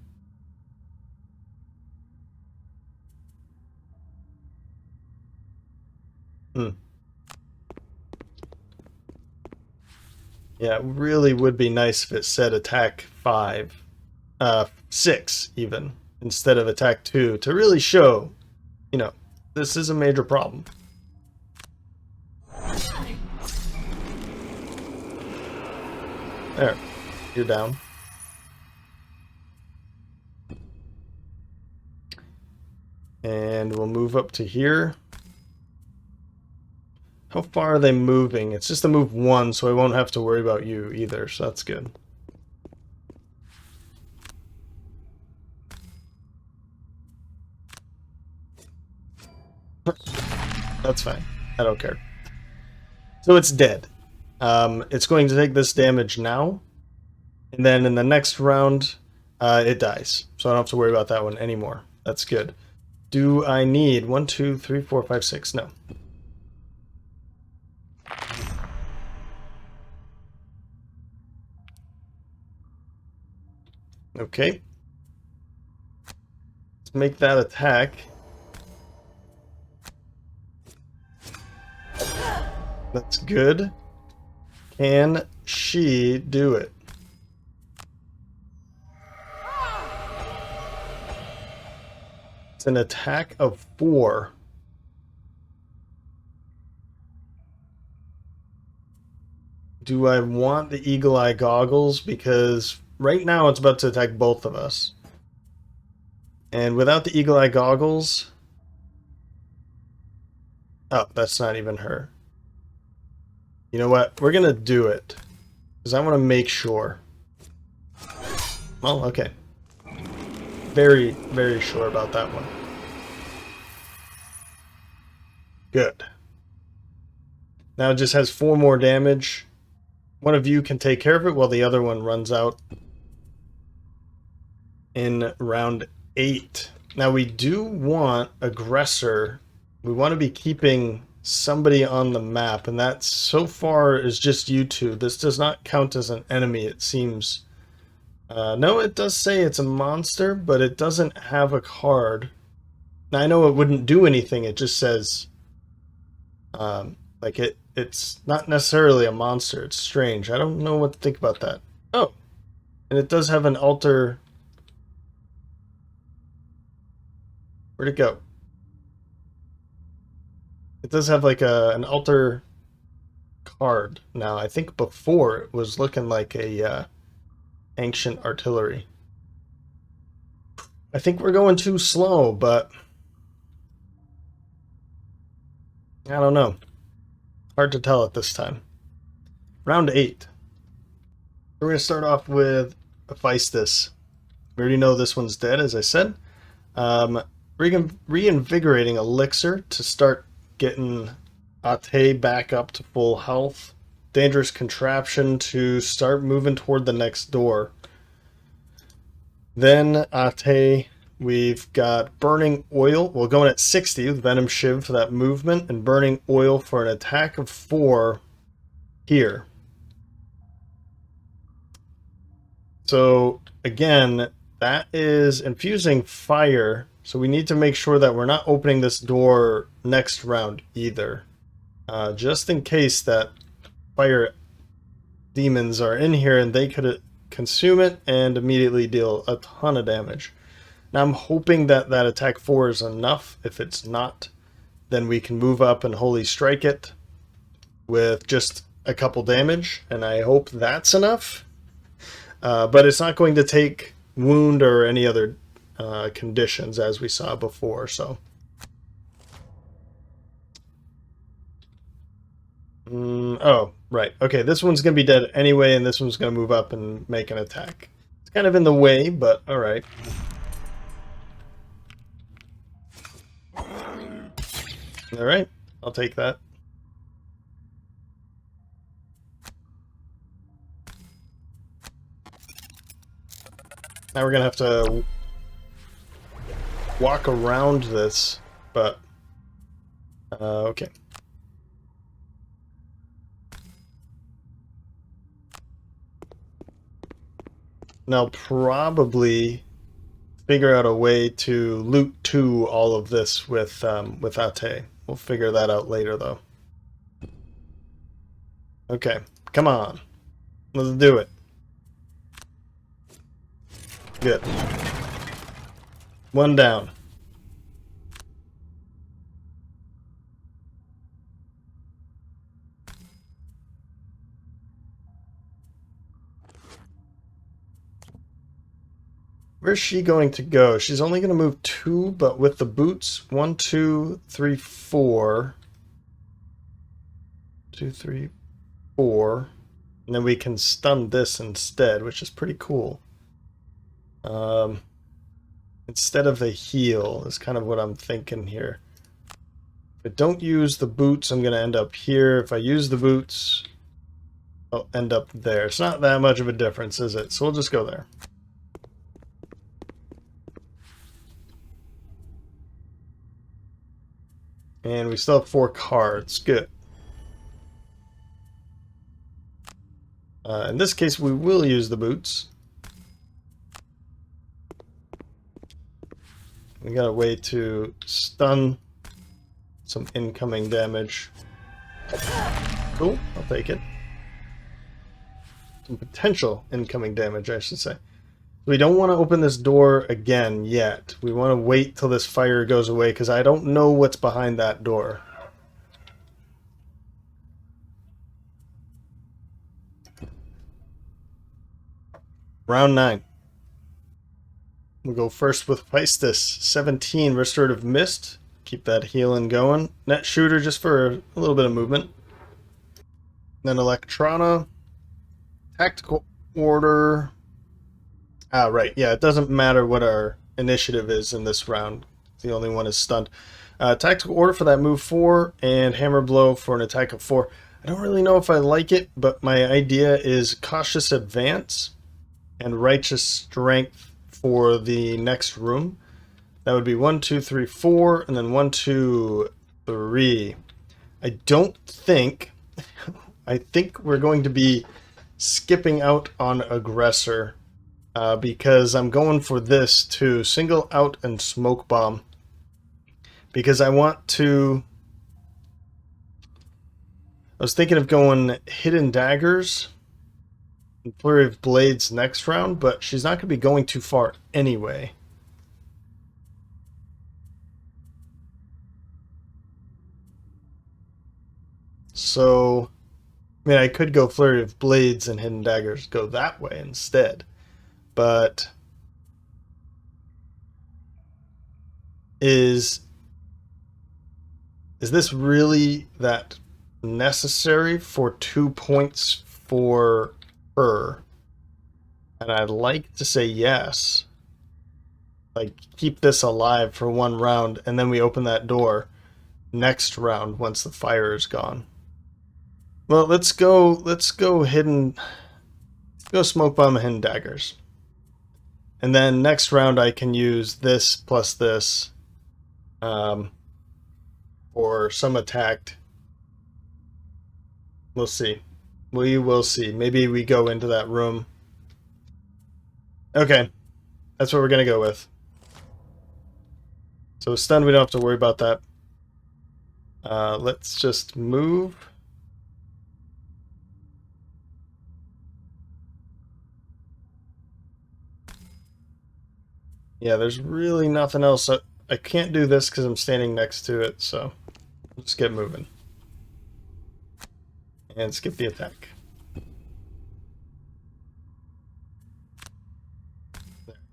Speaker 1: Yeah, it really would be nice if it said attack 5, 6 even, instead of attack 2, to really show, you know, this is a major problem. There, you're down. And we'll move up to here. How far are they moving? It's just a move 1, so I won't have to worry about you either, so that's good. That's fine. I don't care. So it's dead. It's going to take this damage now, and then in the next round, it dies. So I don't have to worry about that one anymore. That's good. Do I need 1, 2, 3, 4, 5, 6? No. Okay. Let's make that attack. That's good. Can she do it? It's an attack of 4. Do I want the eagle eye goggles? Because right now it's about to attack both of us. And without the eagle eye goggles... Oh, that's not even her. You know what? We're going to do it. Because I want to make sure. Well, okay. Very, very sure about that one. Good. Now it just has 4 more damage. One of you can take care of it while the other one runs out in round 8. Now we do want aggressor. We want to be keeping somebody on the map, and that so far is just you two. This does not count as an enemy, it seems. No, it does say it's a monster, but it doesn't have a card. Now, I know it wouldn't do anything, it just says... like it's not necessarily a monster, it's strange. I don't know what to think about that. Oh, and it does have an altar. Where'd it go? It does have like an altar card. Now, I think before it was looking like a ancient artillery. I think we're going too slow, but I don't know. Hard to tell at this time. Round 8. We're going to start off with Hephaestus. We already know this one's dead, as I said. Reinvigorating elixir to start getting Ate back up to full health. Dangerous contraption to start moving toward the next door. Then Ate, we've got burning oil. We're going at 60 with venom shiv for that movement, and burning oil for an attack of 4 here. So again, that is infusing fire. So we need to make sure that we're not opening this door next round either. Just in case that fire demons are in here and they could consume it and immediately deal a ton of damage. Now I'm hoping that that attack 4 is enough. If it's not, then we can move up and holy strike it with just a couple damage, and I hope that's enough. But it's not going to take wound or any other conditions as we saw before, so. Oh, right. Okay, this one's going to be dead anyway, and this one's going to move up and make an attack. It's Kind of in the way, but alright. Alright, I'll take that. Now we're gonna have to walk around this, but okay. Now probably figure out a way to loot to all of this with Ate. We'll figure that out later though. Okay, come on. Let's do it. Good. One down. Where's she going to go? She's only going to move 2, but with the boots, 1, 2, 3, 4. 2, 3, 4. And then we can stun this instead, which is pretty cool. Instead of the heal is kind of what I'm thinking here. If I don't use the boots, I'm going to end up here. If I use the boots, I'll end up there. It's not that much of a difference, is it? So we'll just go there. And we still have 4 cards. Good. In this case, we will use the boots. We got a way to stun some incoming damage. Cool, I'll take it. Some potential incoming damage, I should say. We don't want to open this door again yet. We want to wait till this fire goes away because I don't know what's behind that door. Round 9. We'll go first with Pistis. 17 Restorative Mist. Keep that healing going. Net Shooter just for a little bit of movement. Then Electrona. Tactical Order. Ah, right. Yeah, it doesn't matter what our initiative is in this round. The only one is stunned. Tactical Order for that move 4. And Hammer Blow for an attack of 4. I don't really know if I like it, but my idea is Cautious Advance and Righteous Strength for the next room. That would be 1, 2, 3, 4, and then 1, 2, 3. I don't think... I think we're going to be skipping out on Aggressor because I'm going for this to single out and smoke bomb because I want to... I was thinking of going Hidden Daggers and Flurry of Blades next round, but she's not going to be going too far anyway. So, I mean, I could go Flurry of Blades and Hidden Daggers, go that way instead. But is this really that necessary for 2 points for her? And I'd like to say yes. Like, keep this alive for 1 round, and then we open that door next round once the fire is gone. Well, let's go Smoke Bomb and Hidden Daggers. And then next round I can use this plus this for some attack. We'll see. We will see. Maybe we go into that room. Okay. That's what we're going to go with. So stun, we don't have to worry about that. Let's just move. Yeah, there's really nothing else. I can't do this because I'm standing next to it, so let's get moving. And skip the attack.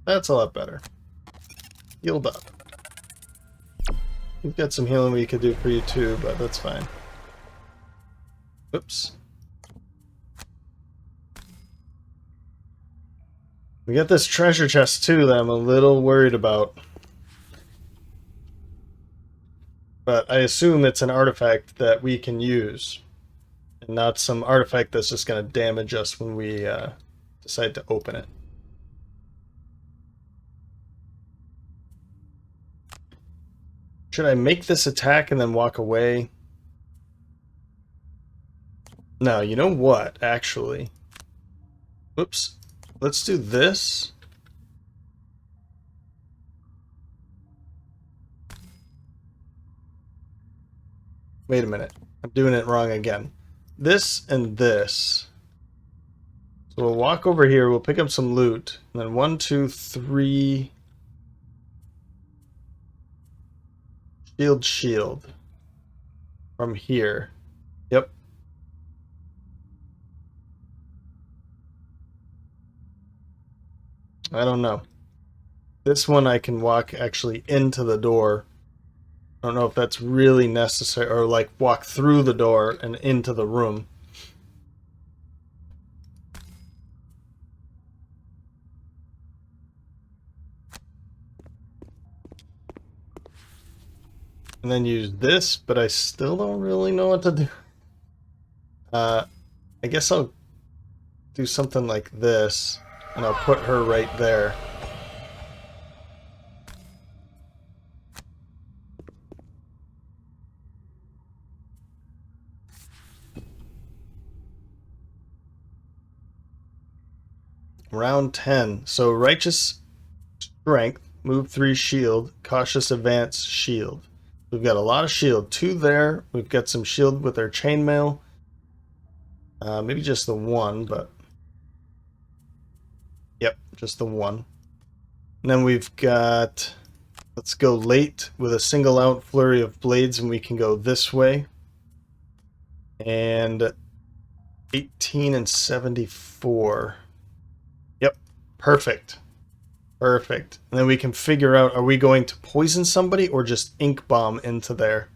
Speaker 1: That's a lot better. Healed up. We've got some healing we could do for you too, but that's fine. Oops. We got this treasure chest too that I'm a little worried about. But I assume it's an artifact that we can use, and not some artifact that's just going to damage us when we decide to open it. Should I make this attack and then walk away? No, you know what, actually? Oops. Let's do this. Wait a minute. I'm doing it wrong again. This and this. So we'll walk over here, we'll pick up some loot, and then 1, 2, 3... Shield. From here. Yep. I don't know. This one I can walk actually into the door. I don't know if that's really necessary, or like walk through the door and into the room. And then use this, but I still don't really know what to do. I guess I'll do something like this, and I'll put her right there. Round 10. So righteous strength, move 3 shield, cautious advance shield. We've got a lot of shield. 2 there. We've got some shield with our chainmail. Maybe just the 1, but... Yep, just the 1. And then we've got... Let's go late with a single out flurry of blades, and we can go this way. And 18 and 74. Yep, perfect. Perfect. And then we can figure out, are we going to poison somebody or just ink bomb into there?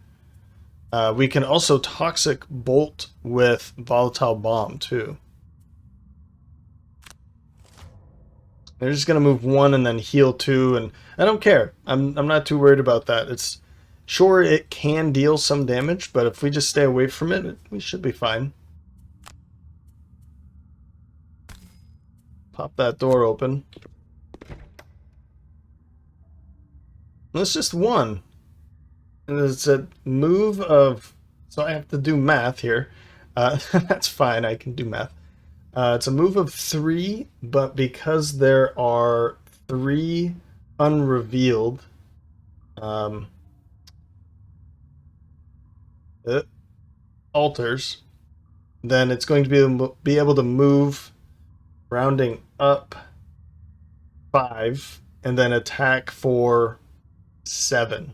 Speaker 1: We can also toxic bolt with volatile bomb too. They're just gonna move 1 and then heal 2, and I don't care. I'm not too worried about that. It's sure it can deal some damage, but if we just stay away from it, we should be fine. Pop that door open. It's just 1. And it's a move of... So I have to do math here. That's fine, I can do math. It's a move of 3, but because there are 3 unrevealed altars, then it's going to be able to move, rounding up 5, and then attack for 7.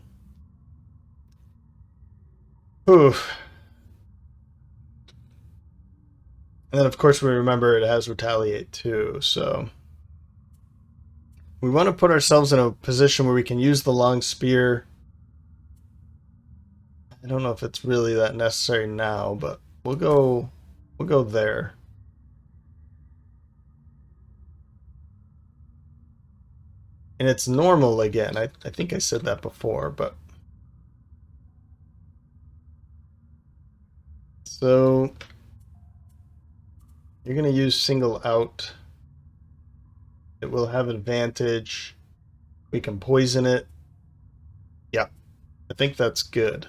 Speaker 1: Oof. And then, of course, we remember it has retaliate too, so... We want to put ourselves in a position where we can use the long spear. I don't know if it's really that necessary now, but we'll go there. And it's normal again. I think I said that before, but... So... You're going to use single out. It will have advantage. We can poison it. Yeah, I think that's good.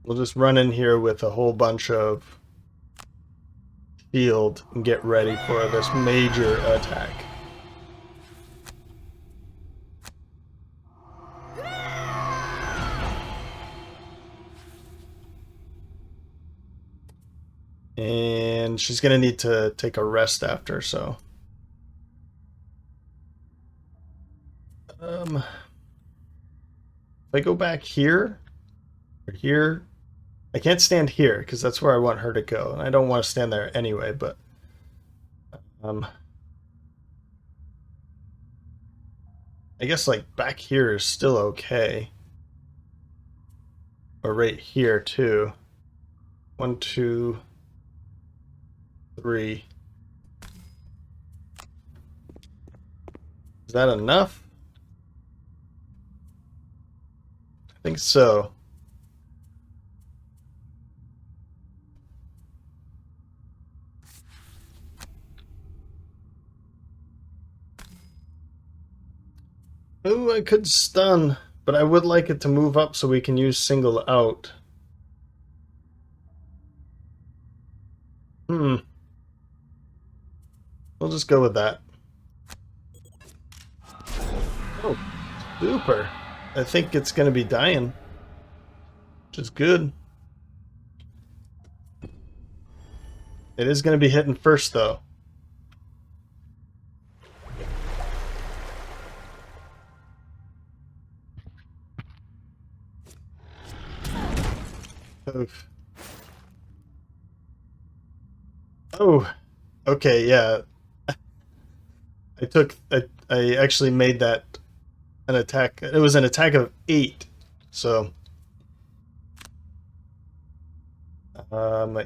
Speaker 1: We'll just run in here with a whole bunch of shield and get ready for this major attack. And she's going to need to take a rest after, so... If I go back here, or here, I can't stand here, because that's where I want her to go. And I don't want to stand there anyway, but... I guess, like, back here is still okay. Or right here, too. 1, 2... 3. Is that enough? I think so. Ooh, I could stun, but I would like it to move up so we can use single out. We'll just go with that. Oh, super. I think it's going to be dying, which is good. It is going to be hitting first, though. Oof. Oh, okay, yeah. I actually made that an attack. It was an attack of 8, so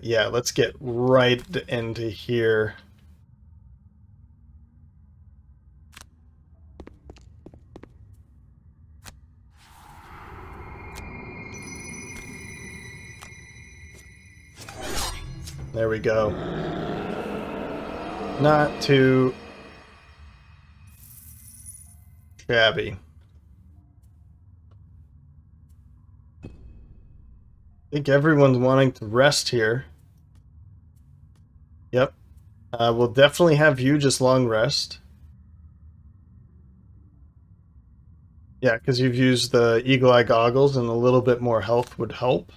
Speaker 1: yeah, let's get right into here. There we go. Not too shabby. I think everyone's wanting to rest here. Yep. We'll definitely have you just long rest. Yeah, because you've used the eagle eye goggles and a little bit more health would help.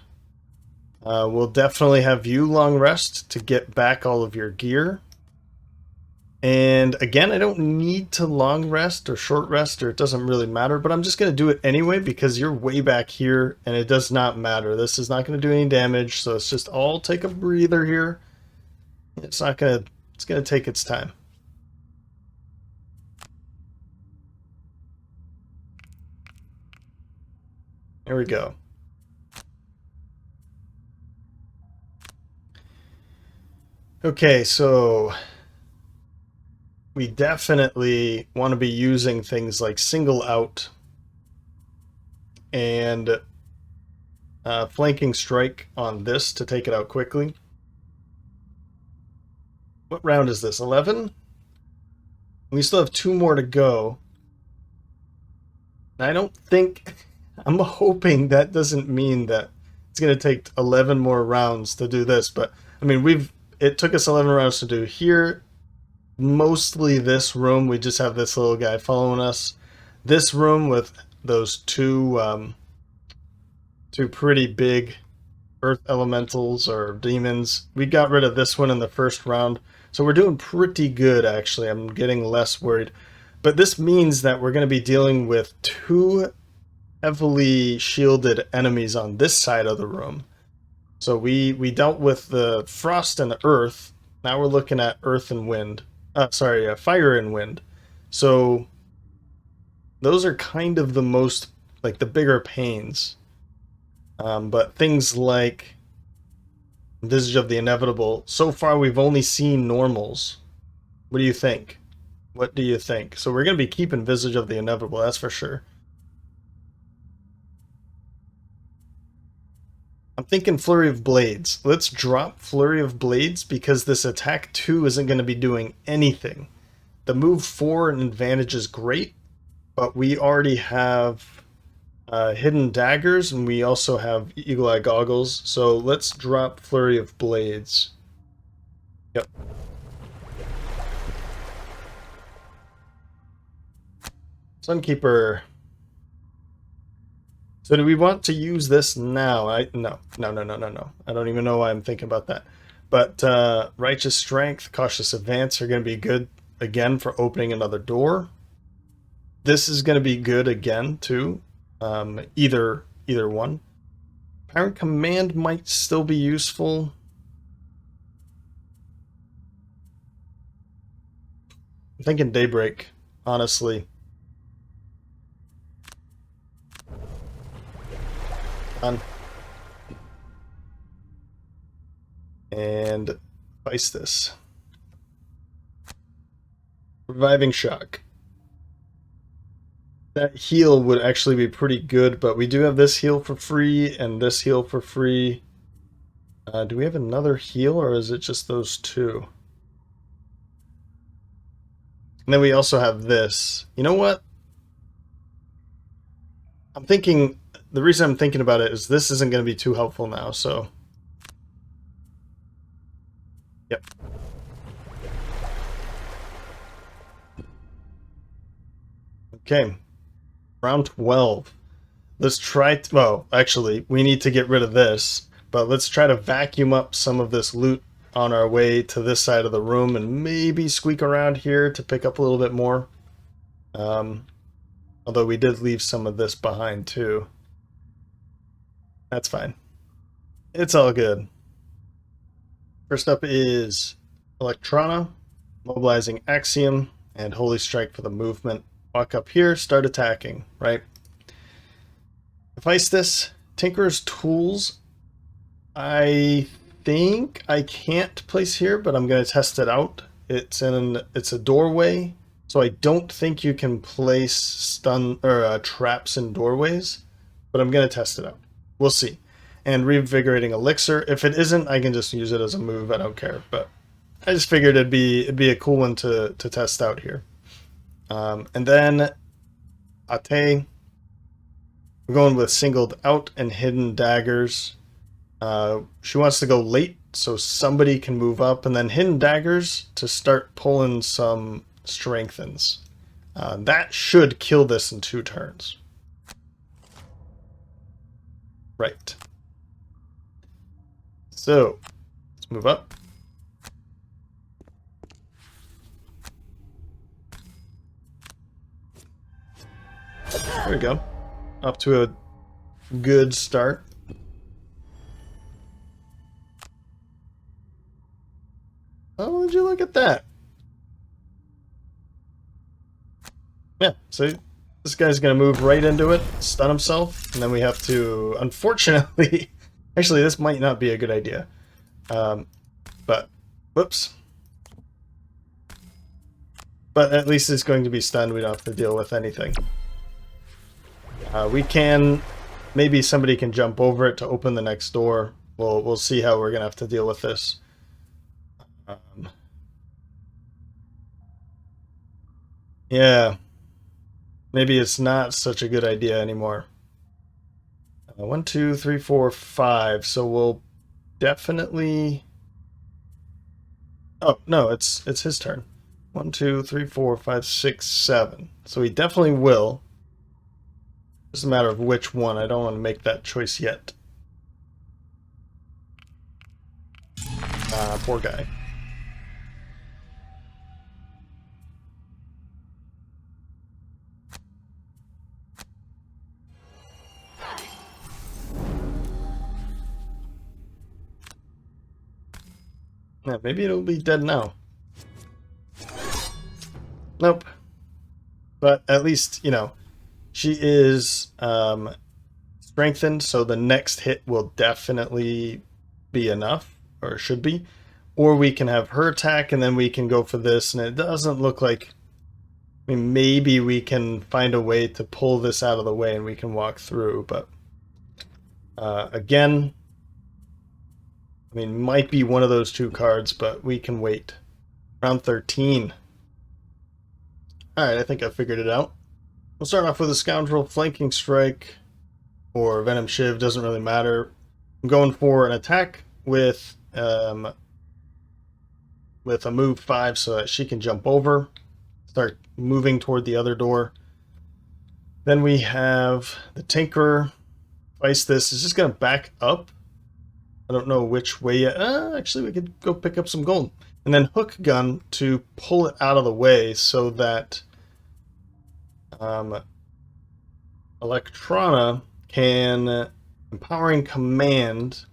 Speaker 1: We'll definitely have you long rest to get back all of your gear. And again, I don't need to long rest or short rest, or it doesn't really matter, but I'm just going to do it anyway because you're way back here and it does not matter. This is not going to do any damage, so it's just all take a breather here. It's not going to, it's going to take its time. There we go. Okay, so we definitely want to be using things like single out and flanking strike on this to take it out quickly. What round is this? 11? We still have 2 more to go. I don't think... I'm hoping that doesn't mean that it's going to take 11 more rounds to do this, but I mean, it took us 11 rounds to do here. Mostly this room, we just have this little guy following us. This room with those two pretty big earth elementals or demons. We got rid of this one in the first round, so we're doing pretty good actually. I'm getting less worried. But this means that we're going to be dealing with 2 heavily shielded enemies on this side of the room. So we dealt with the frost and the earth. Now we're looking at earth and wind. Fire and wind. So those are kind of the most, like the bigger pains. But things like Visage of the Inevitable, so far we've only seen normals. What do you think? What do you think? So we're going to be keeping Visage of the Inevitable, that's for sure. I'm thinking Flurry of Blades. Let's drop Flurry of Blades because this attack 2 isn't going to be doing anything. The move 4 and advantage is great, but we already have hidden daggers and we also have eagle eye goggles. So let's drop Flurry of Blades. Yep. Sunkeeper. So do we want to use this now? No. I don't even know why I'm thinking about that. But Righteous Strength, Cautious Advance are going to be good again for opening another door. This is going to be good again too. Either one. Parent Command might still be useful. I'm thinking Daybreak, honestly. Done. And vice this. Reviving Shock. That heal would actually be pretty good, but we do have this heal for free and this heal for free. Do we have another heal, or is it just those two? And then we also have this. You know what? I'm thinking, the reason I'm thinking about it is this isn't going to be too helpful now, so. Yep. Okay. Round 12. Let's try, well, actually, we need to get rid of this, but let's try to vacuum up some of this loot on our way to this side of the room and maybe squeak around here to pick up a little bit more. Although we did leave some of this behind too. That's fine. It's all good. First up is Electrona, mobilizing Axiom, and Holy Strike for the movement. Walk up here, start attacking, right? Device this. Tinker's Tools, I think I can't place here, but I'm going to test it out. It's a doorway, so I don't think you can place stun or traps in doorways, but I'm going to test it out. We'll see. And Revigorating Elixir. If it isn't, I can just use it as a move. I don't care, but I just figured it'd be a cool one to test out here. And then Ate. We're going with Singled Out and Hidden Daggers. She wants to go late so somebody can move up, and then Hidden Daggers to start pulling some strengthens. That should kill this in 2 turns. Right. So, let's move up. There we go. Up to a good start. Oh, would you look at that? Yeah, so this guy's going to move right into it, stun himself, and then we have to, unfortunately, actually this might not be a good idea. But, whoops. But at least it's going to be stunned, we don't have to deal with anything. We can, maybe somebody can jump over it to open the next door. We'll see how we're going to have to deal with this. Yeah, maybe it's not such a good idea anymore. 1, 2, 3, 4, 5. So we'll definitely. Oh no, it's his turn. 1, 2, 3, 4, 5, 6, 7. So he definitely will. It's a matter of which one. I don't want to make that choice yet. Poor guy. Yeah, maybe it'll be dead now. Nope. But at least, you know, she is strengthened, so the next hit will definitely be enough, or should be. Or we can have her attack, and then we can go for this, and it doesn't look like... I mean, maybe we can find a way to pull this out of the way and we can walk through, but... again... I mean, might be one of those 2 cards, but we can wait. Round 13. Alright, I think I figured it out. We'll start off with a Scoundrel, Flanking Strike, or Venom Shiv, doesn't really matter. I'm going for an attack with a move 5 so that she can jump over, start moving toward the other door. Then we have the Tinkerer. Vice this is just going to back up. I don't know which way yet. Actually, we could go pick up some gold. And then Hook Gun to pull it out of the way so that Electrona can Empowering Command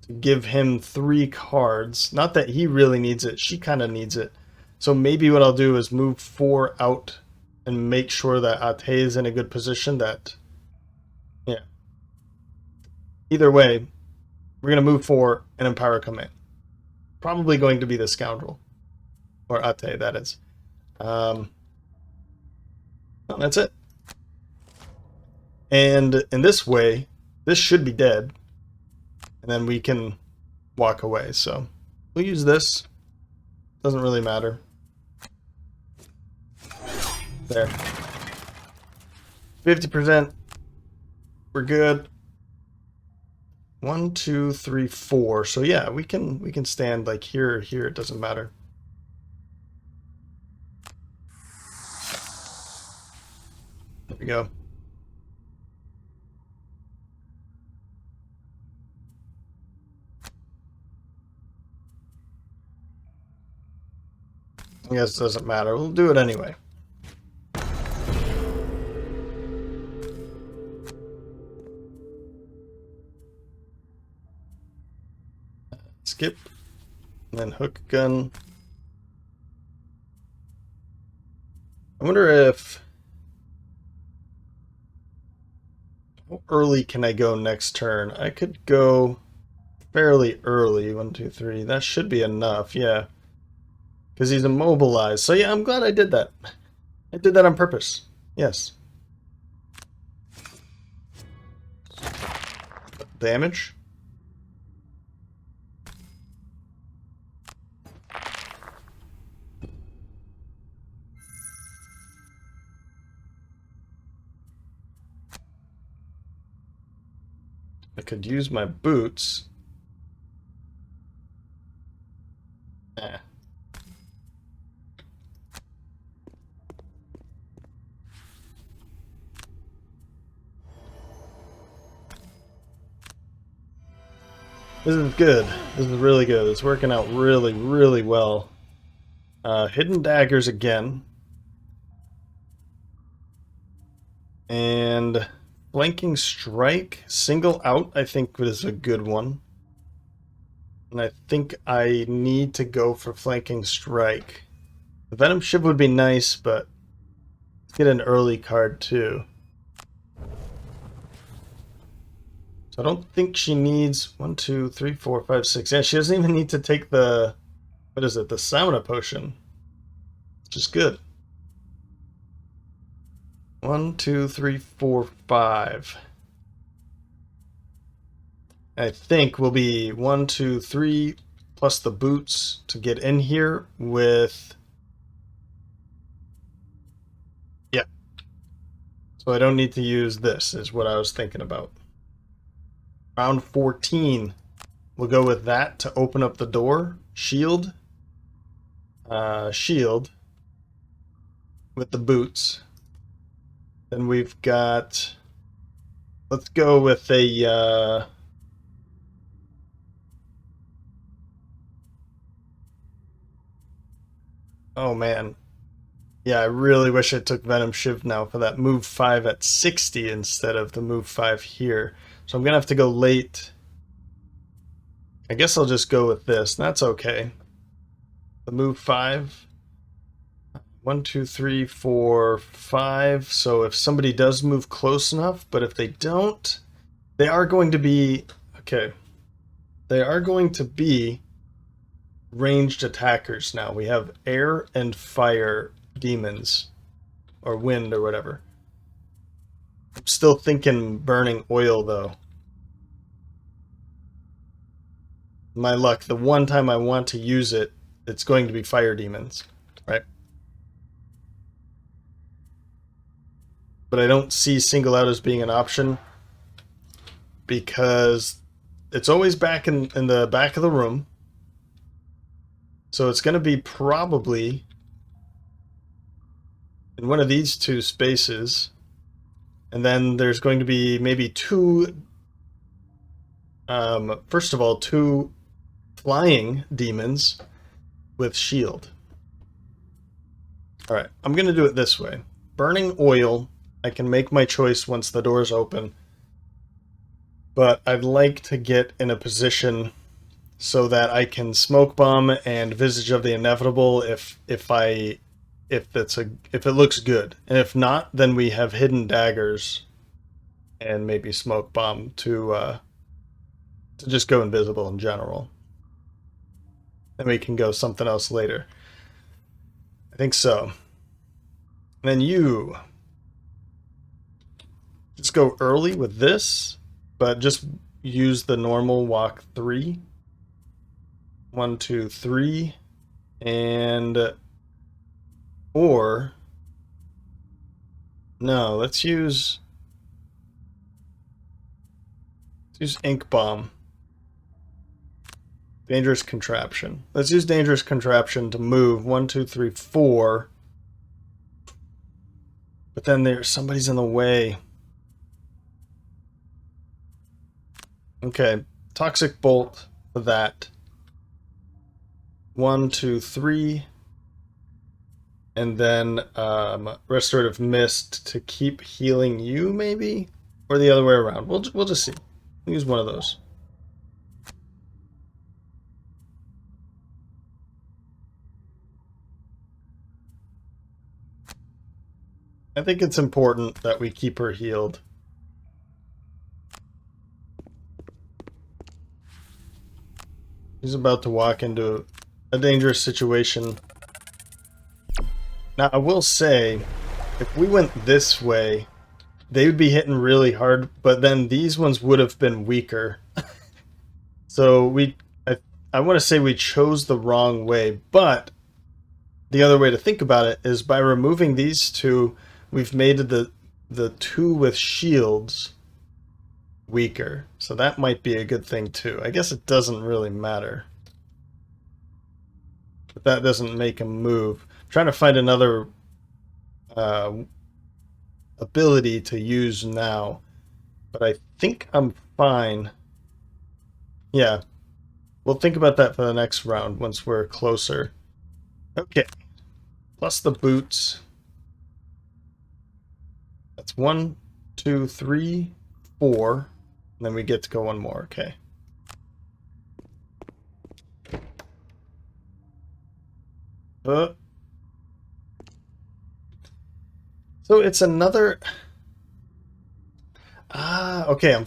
Speaker 1: to give him 3 cards. Not that he really needs it. She kind of needs it. So maybe what I'll do is move 4 out and make sure that Ate is in a good position. That, yeah. Either way, we're going to move 4 and Empower Command. Probably going to be the Scoundrel. Or Ate, that is. Well, that's it. And in this way, this should be dead. And then we can walk away. So we'll use this. Doesn't really matter. There. 50%. We're good. 1, 2, 3, 4. So yeah, we can stand like here or here. It doesn't matter. There we go. I guess it doesn't matter. We'll do it anyway. Skip. And then hook gun. I wonder if... how early can I go next turn? I could go fairly early. 1, 2, 3. That should be enough, yeah. Because he's immobilized. So yeah, I'm glad I did that. I did that on purpose. Yes. Damage. I could use my boots. Eh. This is good. This is really good. It's working out really, really well. Hidden daggers again. And flanking strike. Single out, I think, is a good one. And I think I need to go for flanking strike. The Venom Shiv would be nice, but let's get an early card too. So I don't think she needs 1, 2, 3, 4, 5, 6. Yeah, she doesn't even need to take the, what is it, the Sauna Potion. Which is good. 1, 2, 3, 4, 5. I think will be 1, 2, 3 plus the boots to get in here with... yeah. So I don't need to use this, is what I was thinking about. Round 14. We'll go with that to open up the door. Shield. Shield. With the boots. Then we've got... let's go with a... oh man. Yeah, I really wish I took Venom Shiv now for that move 5 at 60 instead of the move 5 here. So I'm going to have to go late. I guess I'll just go with this. That's okay. The move 5. 1, 2, 3, 4, 5. So if somebody does move close enough, but if they don't, they are going to be... okay. They are going to be ranged attackers now. We have air and fire demons. Or wind or whatever. I'm still thinking burning oil though. My luck, the one time I want to use it, it's going to be fire demons, right? But I don't see single out as being an option because it's always back in the back of the room. So it's going to be probably in one of these two spaces. And then there's going to be maybe two, first of all, two flying demons with shield. All right, I'm going to do it this way. Burning oil, I can make my choice once the doors open. But I'd like to get in a position so that I can smoke bomb and Visage of the Inevitable if it looks good. And if not, then we have hidden daggers and maybe smoke bomb to just go invisible in general. Then we can go something else later. I think so. And then you just go early with this, but just use the normal walk 3. 1, 2, 3, and or no, let's use ink bomb. Dangerous contraption. Let's use dangerous contraption to move 1, 2, 3, 4. But then there's somebody's in the way. Okay, toxic bolt for that. 1, 2, 3, and then restorative mist to keep healing you, maybe, or the other way around. We'll just see. We'll use one of those. I think it's important that we keep her healed. He's about to walk into a dangerous situation. Now, I will say, if we went this way, they would be hitting really hard, but then these ones would have been weaker. So I want to say we chose the wrong way, but the other way to think about it is by removing these two, we've made the two with shields weaker. So that might be a good thing too. I guess it doesn't really matter. But that doesn't make him move. I'm trying to find another ability to use now. But I think I'm fine. Yeah. We'll think about that for the next round once we're closer. Okay. Plus the boots. That's 1, 2, 3, 4. And then we get to go one more. Okay. So it's another... okay, I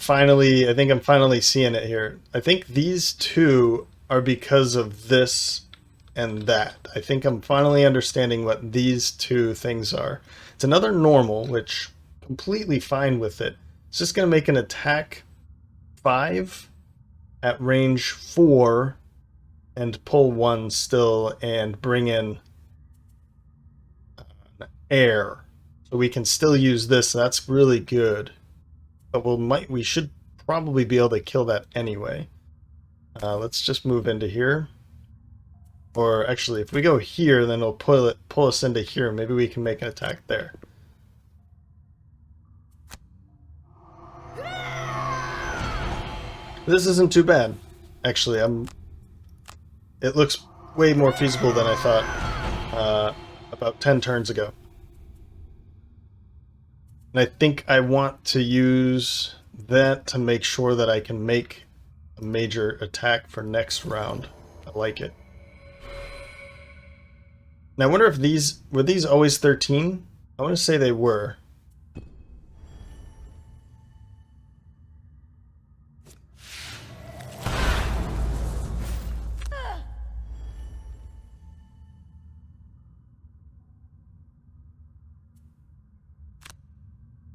Speaker 1: think I'm finally seeing it here. I think these two are because of this and that. I think I'm finally understanding what these two things are. It's another normal, which completely fine with it. It's just going to make an attack 5 at range 4 and pull 1 still and bring in air. So we can still use this. That's really good. But we should probably be able to kill that anyway. Let's just move into here. Or actually, if we go here, then it'll pull us into here. Maybe we can make an attack there. This isn't too bad. Actually, it looks way more feasible than I thought about 10 turns ago. And I think I want to use that to make sure that I can make a major attack for next round. I like it. Now I wonder if were these always 13? I want to say they were.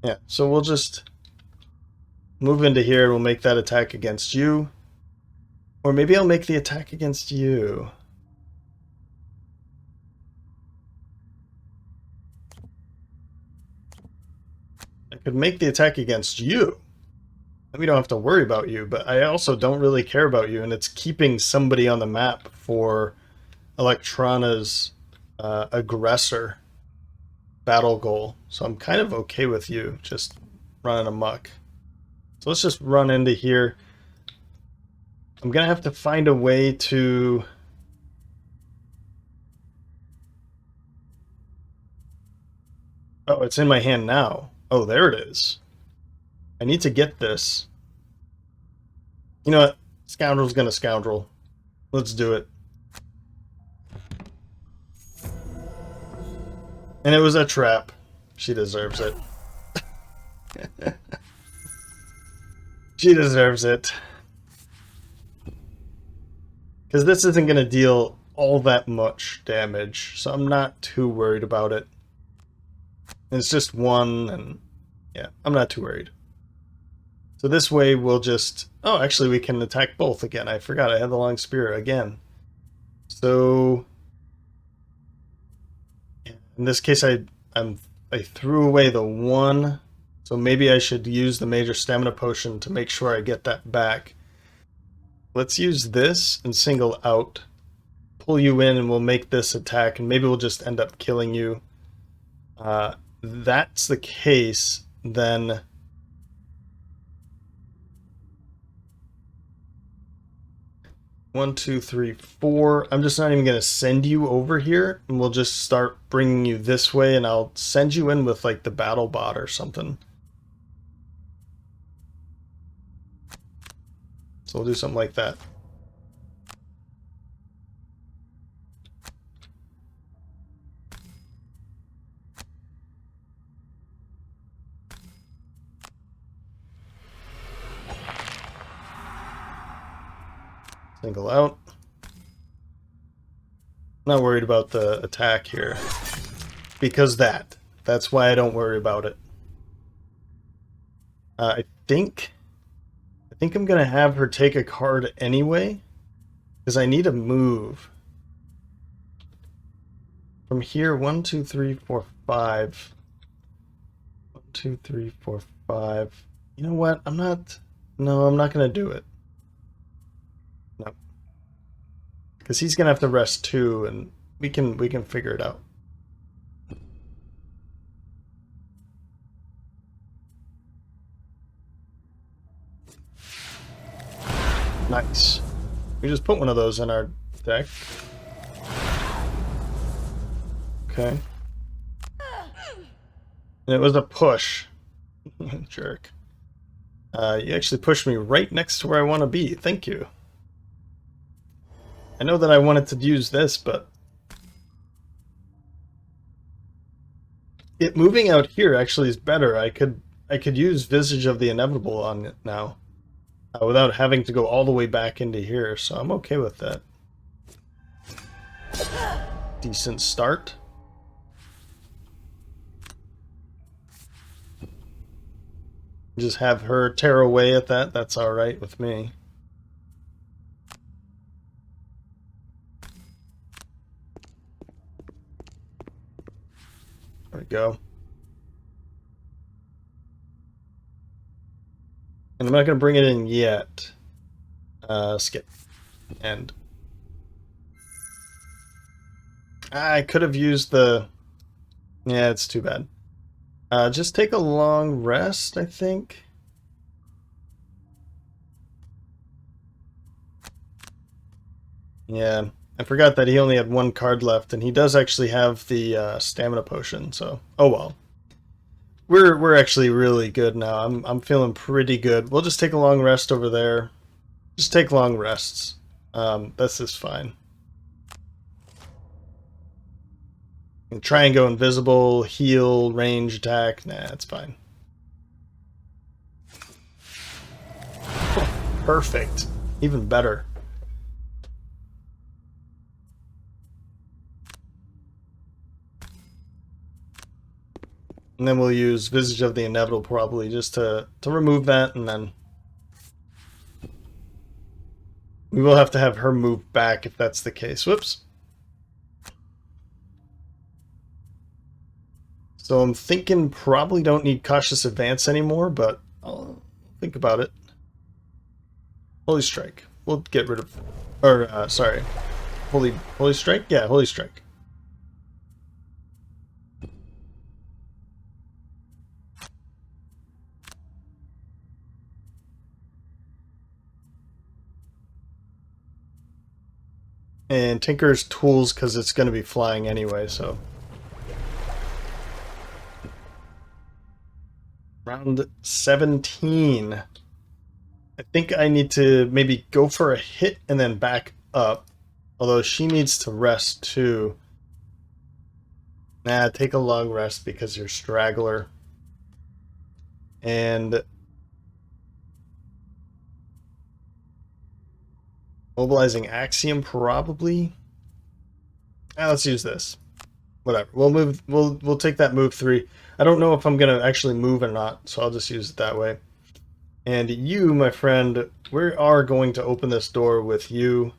Speaker 1: Yeah, so we'll just move into here and we'll make that attack against you. Or maybe I'll make the attack against you. I could make the attack against you. We don't have to worry about you, but I also don't really care about you, and it's keeping somebody on the map for Electrana's aggressor battle goal. So I'm kind of okay with you just running amok. So let's just run into here. I'm gonna have to find a way to... Oh, it's in my hand now. Oh, there it is. I need to get this. You know what? Scoundrel's gonna scoundrel. Let's do it. And it was a trap. She deserves it. She deserves it. Because this isn't going to deal all that much damage, so I'm not too worried about it. It's just 1, and Yeah, I'm not too worried. So this way we'll just... Oh, actually we can attack both again. I forgot I had the long spear again. So... In this case I threw away the one. So maybe I should use the major stamina potion to make sure I get that back. Let's use this and single out. Pull you in and we'll make this attack, and maybe we'll just end up killing you. That's the case, then... One, two, three, four. I'm just not even going to send you over here, and we'll just start bringing you this way, and I'll send you in with, like, the battle bot or something. So we'll do something like that. Single out. Not worried about the attack here. Because that's why I don't worry about it. I think I'm gonna have her take a card anyway, because I need a move. From here, 1, 2, 3, 4, 5. 1, 2, 3, 4, 5. You know what? No, I'm not gonna do it. No. Because he's gonna have to rest too, and we can figure it out. Nice. We just put one of those in our deck. Okay. And it was a push. Jerk. You actually pushed me right next to where I want to be. Thank you. I know that I wanted to use this, but... it moving out here actually is better. I could use Visage of the Inevitable on it now. Without having to go all the way back into here, so I'm okay with that. Decent start. Just have her tear away at that, that's alright with me. There we go. And I'm not going to bring it in yet. Skip. And I could have used the... yeah, it's too bad. Just take a long rest, I think. Yeah, I forgot that he only had one card left, and he does actually have the stamina potion, so... oh well. We're actually really good now. I'm feeling pretty good. We'll just take a long rest over there. Just take long rests. That's just fine. And try and go invisible, heal, range attack. Nah, it's fine. Perfect. Even better. And then we'll use Visage of the Inevitable probably just to remove that, and then we will have to have her move back if that's the case. Whoops. So I'm thinking probably don't need Cautious Advance anymore, but I'll think about it. Holy Strike. We'll get rid of... or, sorry. Holy Strike? Yeah, Holy Strike. And Tinker's Tools because it's going to be flying anyway, so... round 17. I think I need to maybe go for a hit and then back up. Although she needs to rest too. Nah, take a long rest because you're straggler. And mobilizing Axiom probably. Let's use this. Whatever. We'll move. We'll take that move 3. I don't know if I'm gonna actually move or not, so I'll just use it that way. And you, my friend, we are going to open this door with you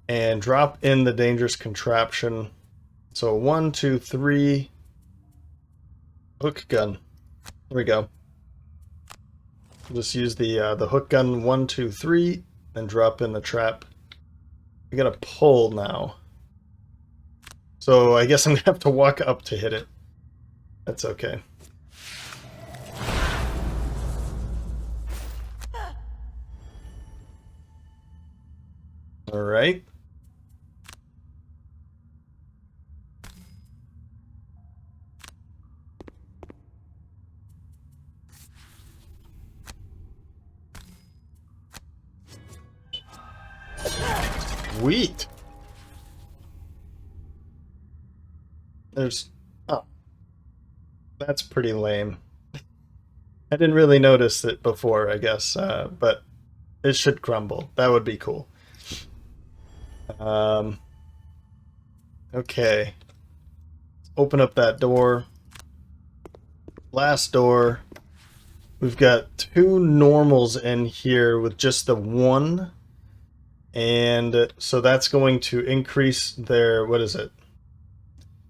Speaker 1: and drop in the dangerous contraption. So 1, 2, 3. Hook gun. There we go. Just use the hook gun 1, 2, 3, and drop in the trap. We gotta pull now. So I guess I'm gonna have to walk up to hit it. That's okay. All right. Sweet. There's... Oh. That's pretty lame. I didn't really notice it before, I guess, but it should crumble. That would be cool. Okay. Open up that door. Last door. We've got 2 normals in here with just the 1. And so that's going to increase their... What is it?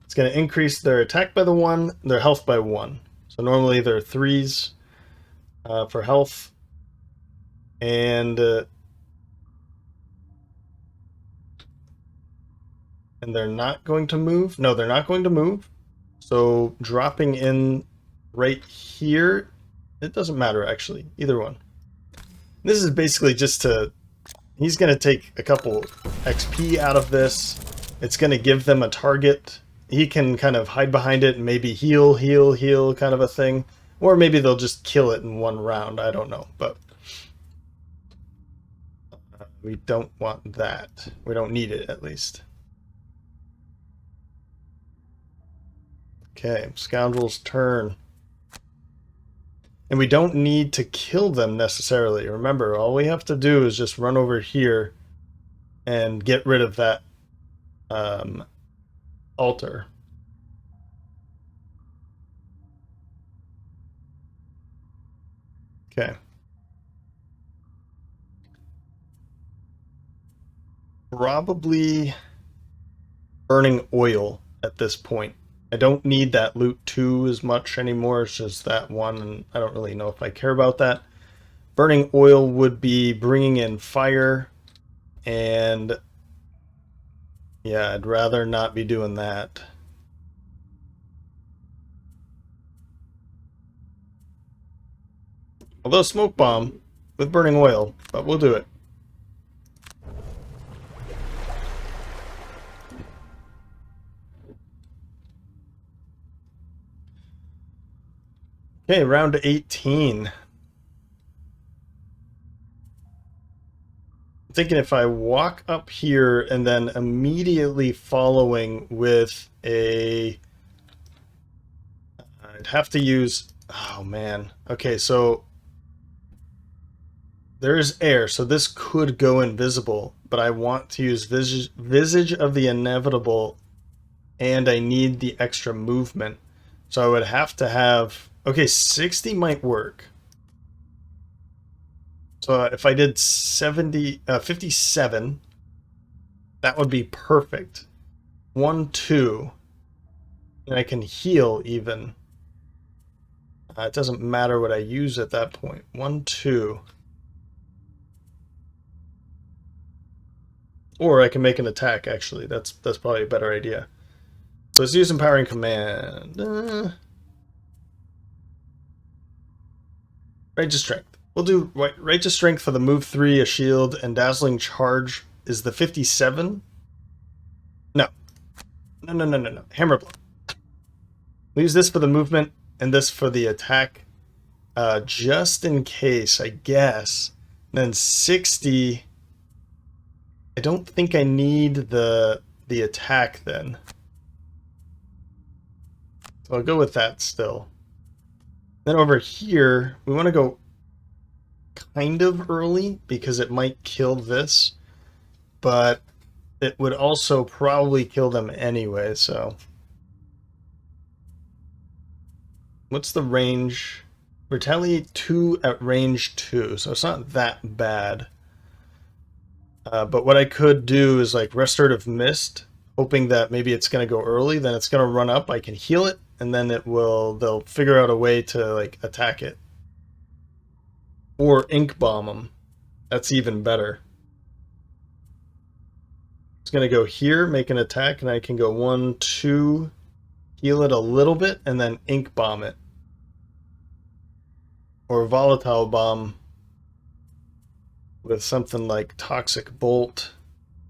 Speaker 1: It's going to increase their attack by the 1, their health by 1. So normally they're 3s for health. And they're not going to move? No, they're not going to move. So dropping in right here, it doesn't matter actually, either one. This is basically just to... He's going to take a couple XP out of this. It's going to give them a target. He can kind of hide behind it and maybe heal kind of a thing. Or maybe they'll just kill it in 1 round. I don't know, but we don't want that. We don't need it, at least. Okay, Scoundrel's turn. And we don't need to kill them necessarily. Remember, all we have to do is just run over here and get rid of that altar. Okay. Probably burning oil at this point. I don't need that loot 2 as much anymore. It's just that 1, and I don't really know if I care about that. Burning oil would be bringing in fire, and yeah, I'd rather not be doing that. Although smoke bomb with burning oil, but we'll do it. Okay, round 18. I'm thinking if I walk up here and then immediately following with a... I'd have to use... Oh, man. Okay, so there is air, so this could go invisible, but I want to use Visage of the Inevitable, and I need the extra movement. So I would have to have... Okay, 60 might work. So if I did 57, that would be perfect. 1, 2, and I can heal even. It doesn't matter what I use at that point. 1, 2. Or I can make an attack, actually. That's probably a better idea. So let's use Empowering Command. Righteous Strength. We'll do Righteous Strength for the move 3, a shield, and Dazzling Charge is the 57. No. Hammer Blow. We'll use this for the movement and this for the attack. Just in case, I guess. And then 60. I don't think I need the attack then. So I'll go with that still. Then over here, we want to go kind of early because it might kill this. But it would also probably kill them anyway, so. What's the range? Retaliate 2 at range 2, so it's not that bad. But what I could do is like Restorative Mist, hoping that maybe it's going to go early, then it's going to run up, I can heal it, and then they'll figure out a way to like attack it. Or Ink Bomb them. That's even better. It's going to go here, make an attack, and I can go 1, 2, heal it a little bit, and then Ink Bomb it. Or Volatile Bomb with something like Toxic Bolt.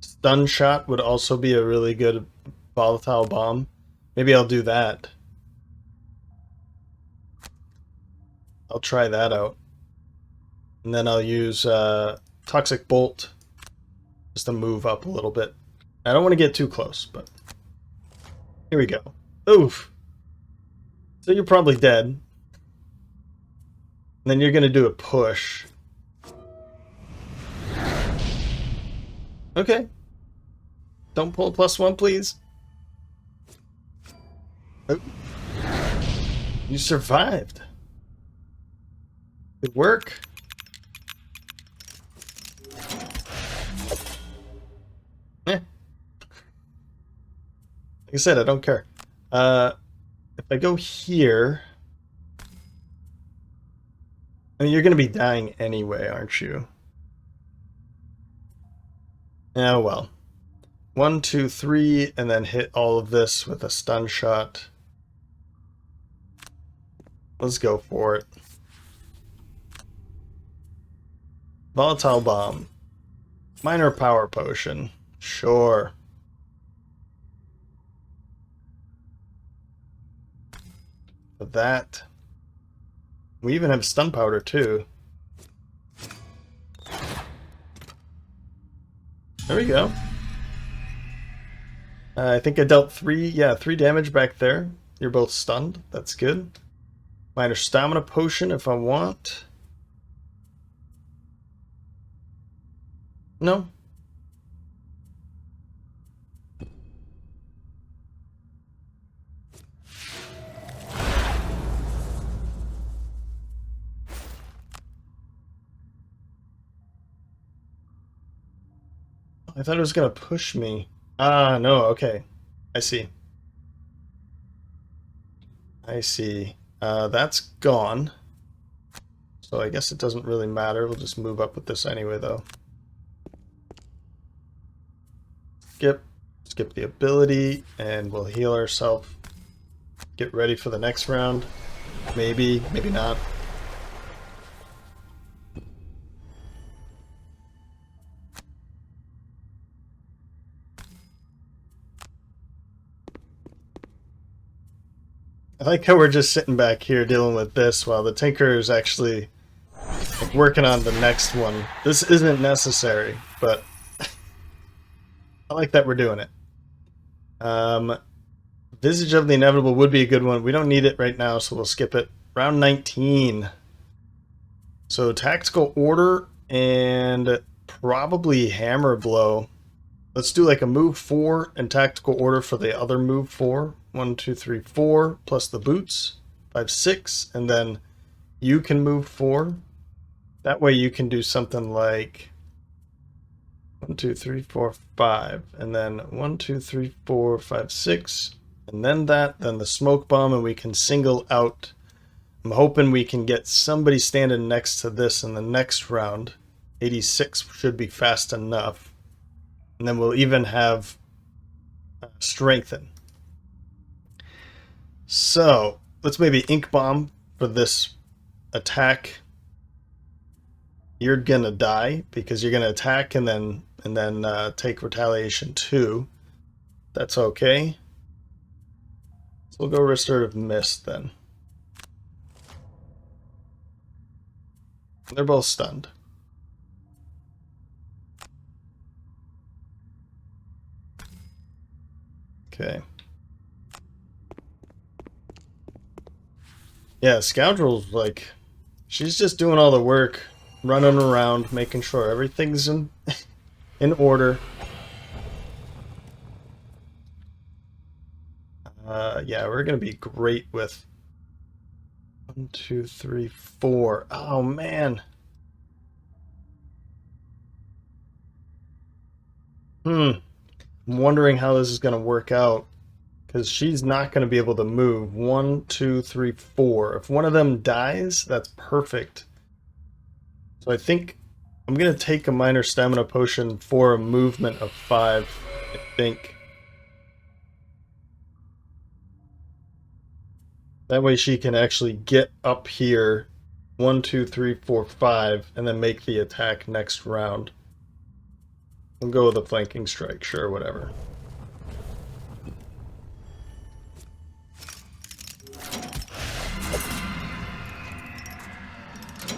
Speaker 1: Stun Shot would also be a really good Volatile Bomb. Maybe I'll do that. I'll try that out. And then I'll use Toxic Bolt just to move up a little bit. I don't want to get too close, but here we go. Oof. So you're probably dead. And then you're going to do a push. Okay. Don't pull a +1, please. Oh. You survived. Good work. Eh. Like I said, I don't care. If I go here... I mean, you're going to be dying anyway, aren't you? Oh, well. 1, 2, 3, and then hit all of this with a stun shot. Let's go for it. Volatile Bomb. Minor Power Potion. Sure. With that. We even have Stun Powder, too. There we go. I think I dealt 3 damage back there. You're both stunned. That's good. Minor Stamina Potion if I want. No. I thought it was going to push me. Ah, no, okay. I see. I see. That's gone. So I guess it doesn't really matter. We'll just move up with this anyway, though. Skip the ability, and we'll heal ourselves. Get ready for the next round. Maybe, maybe not. I like how we're just sitting back here dealing with this while the Tinker is actually working on the next one. This isn't necessary, but I like that we're doing it. Visage of the Inevitable would be a good one. We don't need it right now, so we'll skip it. Round 19. So Tactical Order and probably Hammer Blow. Let's do like a move 4 and Tactical Order for the other move 4. 1, 2, 3, 4 plus the boots. 5, 6, and then you can move 4. That way you can do something like 1, 2, 3, 4, 5, and then 1, 2, 3, 4, 5, 6, and then the smoke bomb, and we can single out. I'm hoping we can get somebody standing next to this in the next round. 86 should be fast enough. And then we'll even have strengthen. So let's maybe Ink Bomb for this attack. You're gonna die because you're gonna attack and then take retaliation 2. That's okay. So we'll go Restorative Mist then. They're both stunned. Okay. Yeah, Scoundrel's like, she's just doing all the work, running around, making sure everything's in order. Yeah, we're gonna be great with 1, 2, 3, 4. Oh man. I'm wondering how this is gonna work out because she's not gonna be able to move. 1, 2, 3, 4. If one of them dies, that's perfect. So I think I'm gonna take a minor stamina potion for a movement of 5. I think. That way she can actually get up here 1, 2, 3, 4, 5, and then make the attack next round. We'll go with a flanking strike, sure, whatever.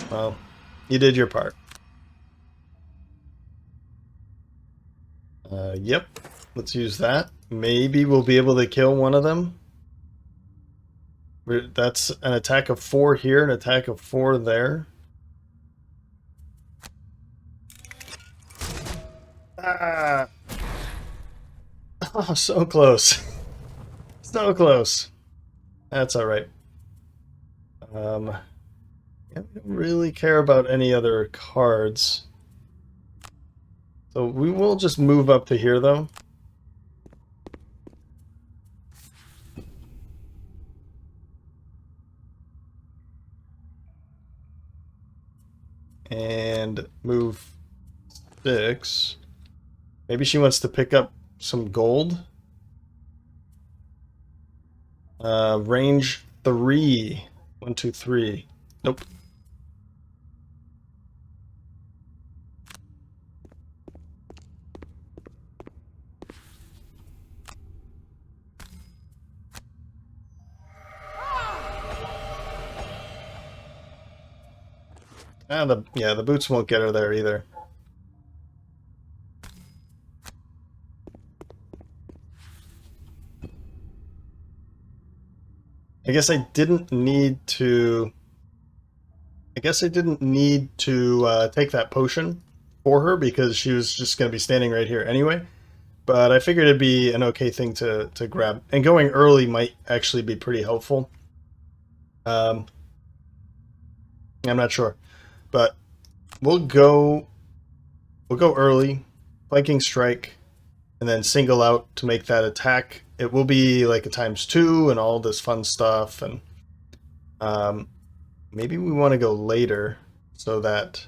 Speaker 1: Well, you did your part. Yep, let's use that. Maybe we'll be able to kill one of them. That's an attack of 4 here, an attack of 4 there. Ah! Oh, so close. So close. That's alright. Yeah, we don't really care about any other cards. So we will just move up to here, though. And move 6. Maybe she wants to pick up some gold. Range 3. 1, 2, 3. Nope. The boots won't get her there either. I guess I didn't need to. Take that potion for her because she was just going to be standing right here anyway. But I figured it'd be an okay thing to grab, and going early might actually be pretty helpful. I'm not sure, but we'll go early, flanking strike, and then single out to make that attack. It will be like a ×2 and all this fun stuff, and maybe we want to go later so that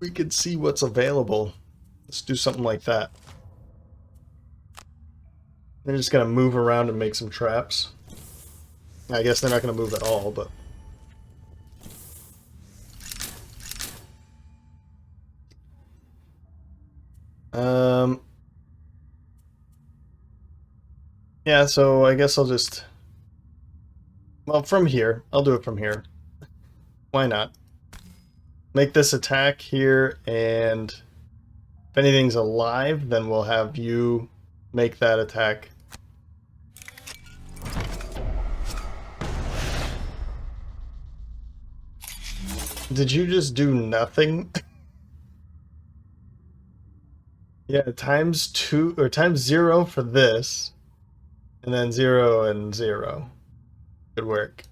Speaker 1: we could see what's available. Let's do something like that. They're just gonna move around and make some traps. I guess they're not gonna move at all, but yeah, so I guess I'll just, well, from here. I'll do it from here. Why not? Make this attack here, and if anything's alive, then we'll have you make that attack. Did you just do nothing? Yeah, ×2 or ×0 for this, and then 0 and 0. Good work.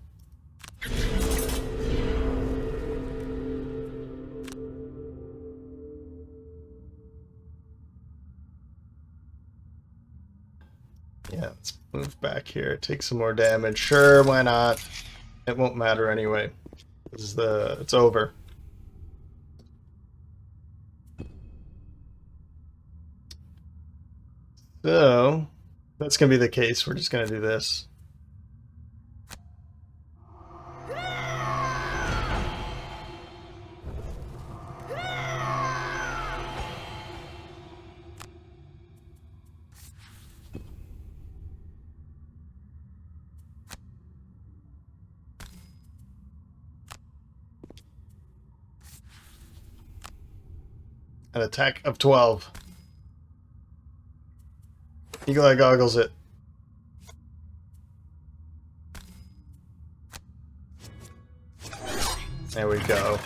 Speaker 1: Yeah, let's move back here. Take some more damage. Sure, why not? It won't matter anyway. It's over. So that's gonna be the case. We're just gonna do this. An attack of 12. Eagle Eye Goggles it. There we go.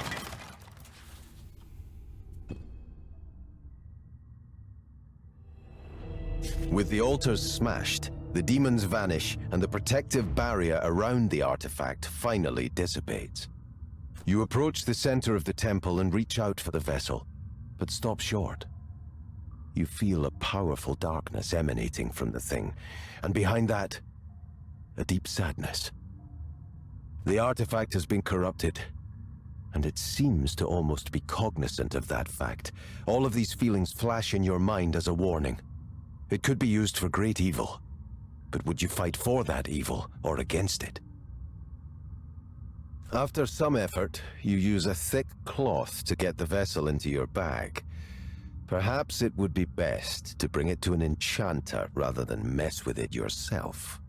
Speaker 2: With the altars smashed, the demons vanish and the protective barrier around the artifact finally dissipates. You approach the center of the temple and reach out for the vessel, but stop short. You feel a powerful darkness emanating from the thing, and behind that, a deep sadness. The artifact has been corrupted, and it seems to almost be cognizant of that fact. All of these feelings flash in your mind as a warning. It could be used for great evil, but would you fight for that evil or against it? After some effort, you use a thick cloth to get the vessel into your bag. Perhaps it would be best to bring it to an enchanter rather than mess with it yourself.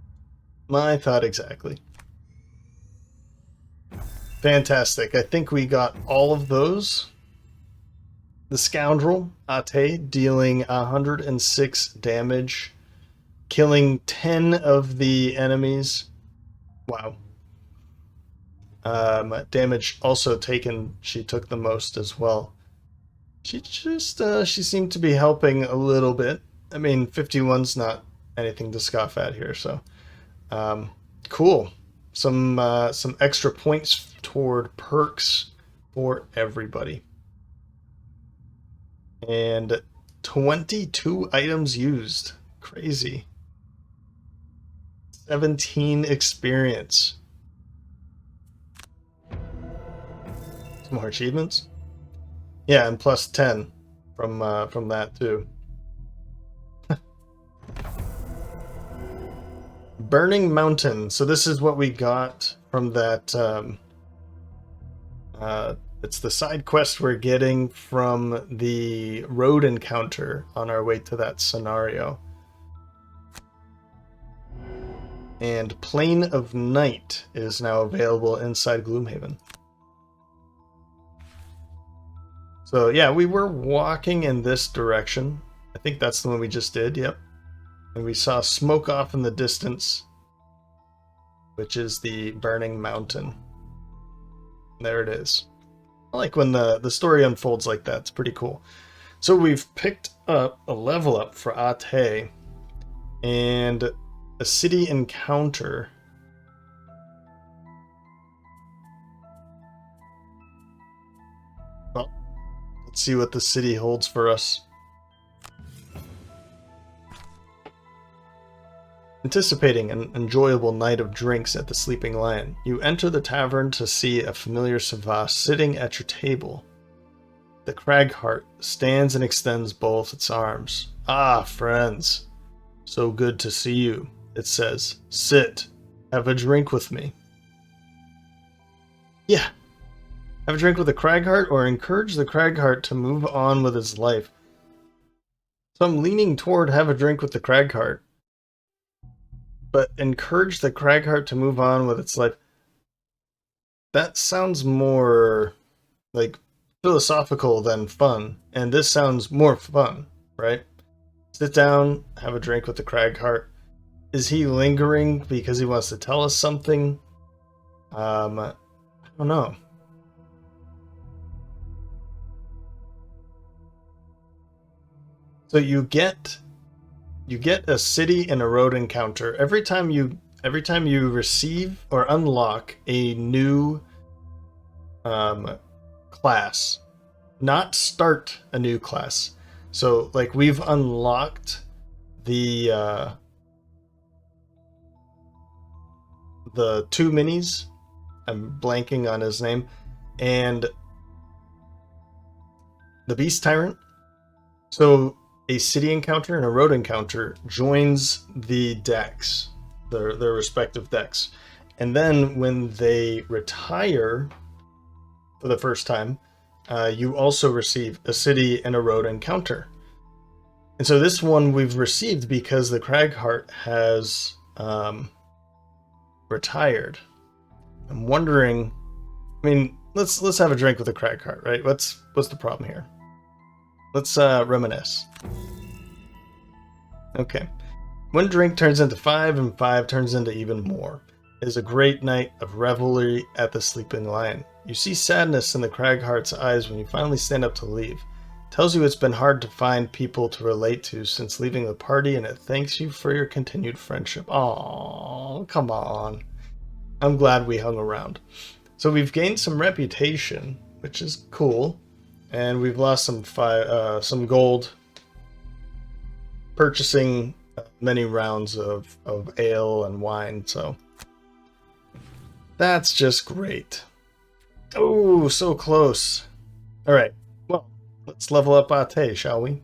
Speaker 1: My thought exactly. Fantastic. I think we got all of those. The Scoundrel, Ate, dealing 106 damage, killing 10 of the enemies. Wow. Damage also taken, she took the most as well. She seemed to be helping a little bit. I mean, 51's not anything to scoff at here, so cool. Some extra points toward perks for everybody. And 22 items used. Crazy. 17 experience. Some more achievements. Yeah, and plus 10 from that too. Burning Mountain. So this is what we got from that. It's the side quest we're getting from the road encounter on our way to that scenario. And Plane of Night is now available inside Gloomhaven. So yeah, we were walking in this direction. I think that's the one we just did, yep. And we saw smoke off in the distance, which is the Burning Mountain. There it is. I like when the story unfolds like that. It's pretty cool. So we've picked up a level up for Ate and a city encounter. Well, let's see what the city holds for us. Anticipating an enjoyable night of drinks at the Sleeping Lion, you enter the tavern to see a familiar Savas sitting at your table. The Cragheart stands and extends both its arms. Ah, friends. So good to see you, it says. Sit. Have a drink with me. Yeah. Have a drink with the Cragheart or encourage the Cragheart to move on with his life. So I'm leaning toward have a drink with the Cragheart. But encourage the Cragheart to move on with its life. That sounds more like philosophical than fun, and this sounds more fun, right? Sit down, have a drink with the Cragheart. Is he lingering because he wants to tell us something? I don't know. So you get a city and a road encounter every time you receive or unlock a new class, not start a new class. So like we've unlocked the two minis. I'm blanking on his name, and the Beast Tyrant. So a city encounter and a road encounter joins the decks, their respective decks. And then when they retire for the first time, you also receive a city and a road encounter. And so this one we've received because the Cragheart has retired. I'm wondering, I mean, let's have a drink with the Cragheart, right? What's the problem here? Let's reminisce. Okay. One drink turns into 5, and 5 turns into even more. It is a great night of revelry at the Sleeping Lion. You see sadness in the Cragheart's eyes when you finally stand up to leave. Tells you it's been hard to find people to relate to since leaving the party, and it thanks you for your continued friendship. Aww, come on. I'm glad we hung around. So we've gained some reputation, which is cool, and we've lost some gold purchasing many rounds of ale and wine, so that's just great. Oh, so close. All right, well, let's level up Ate, shall we?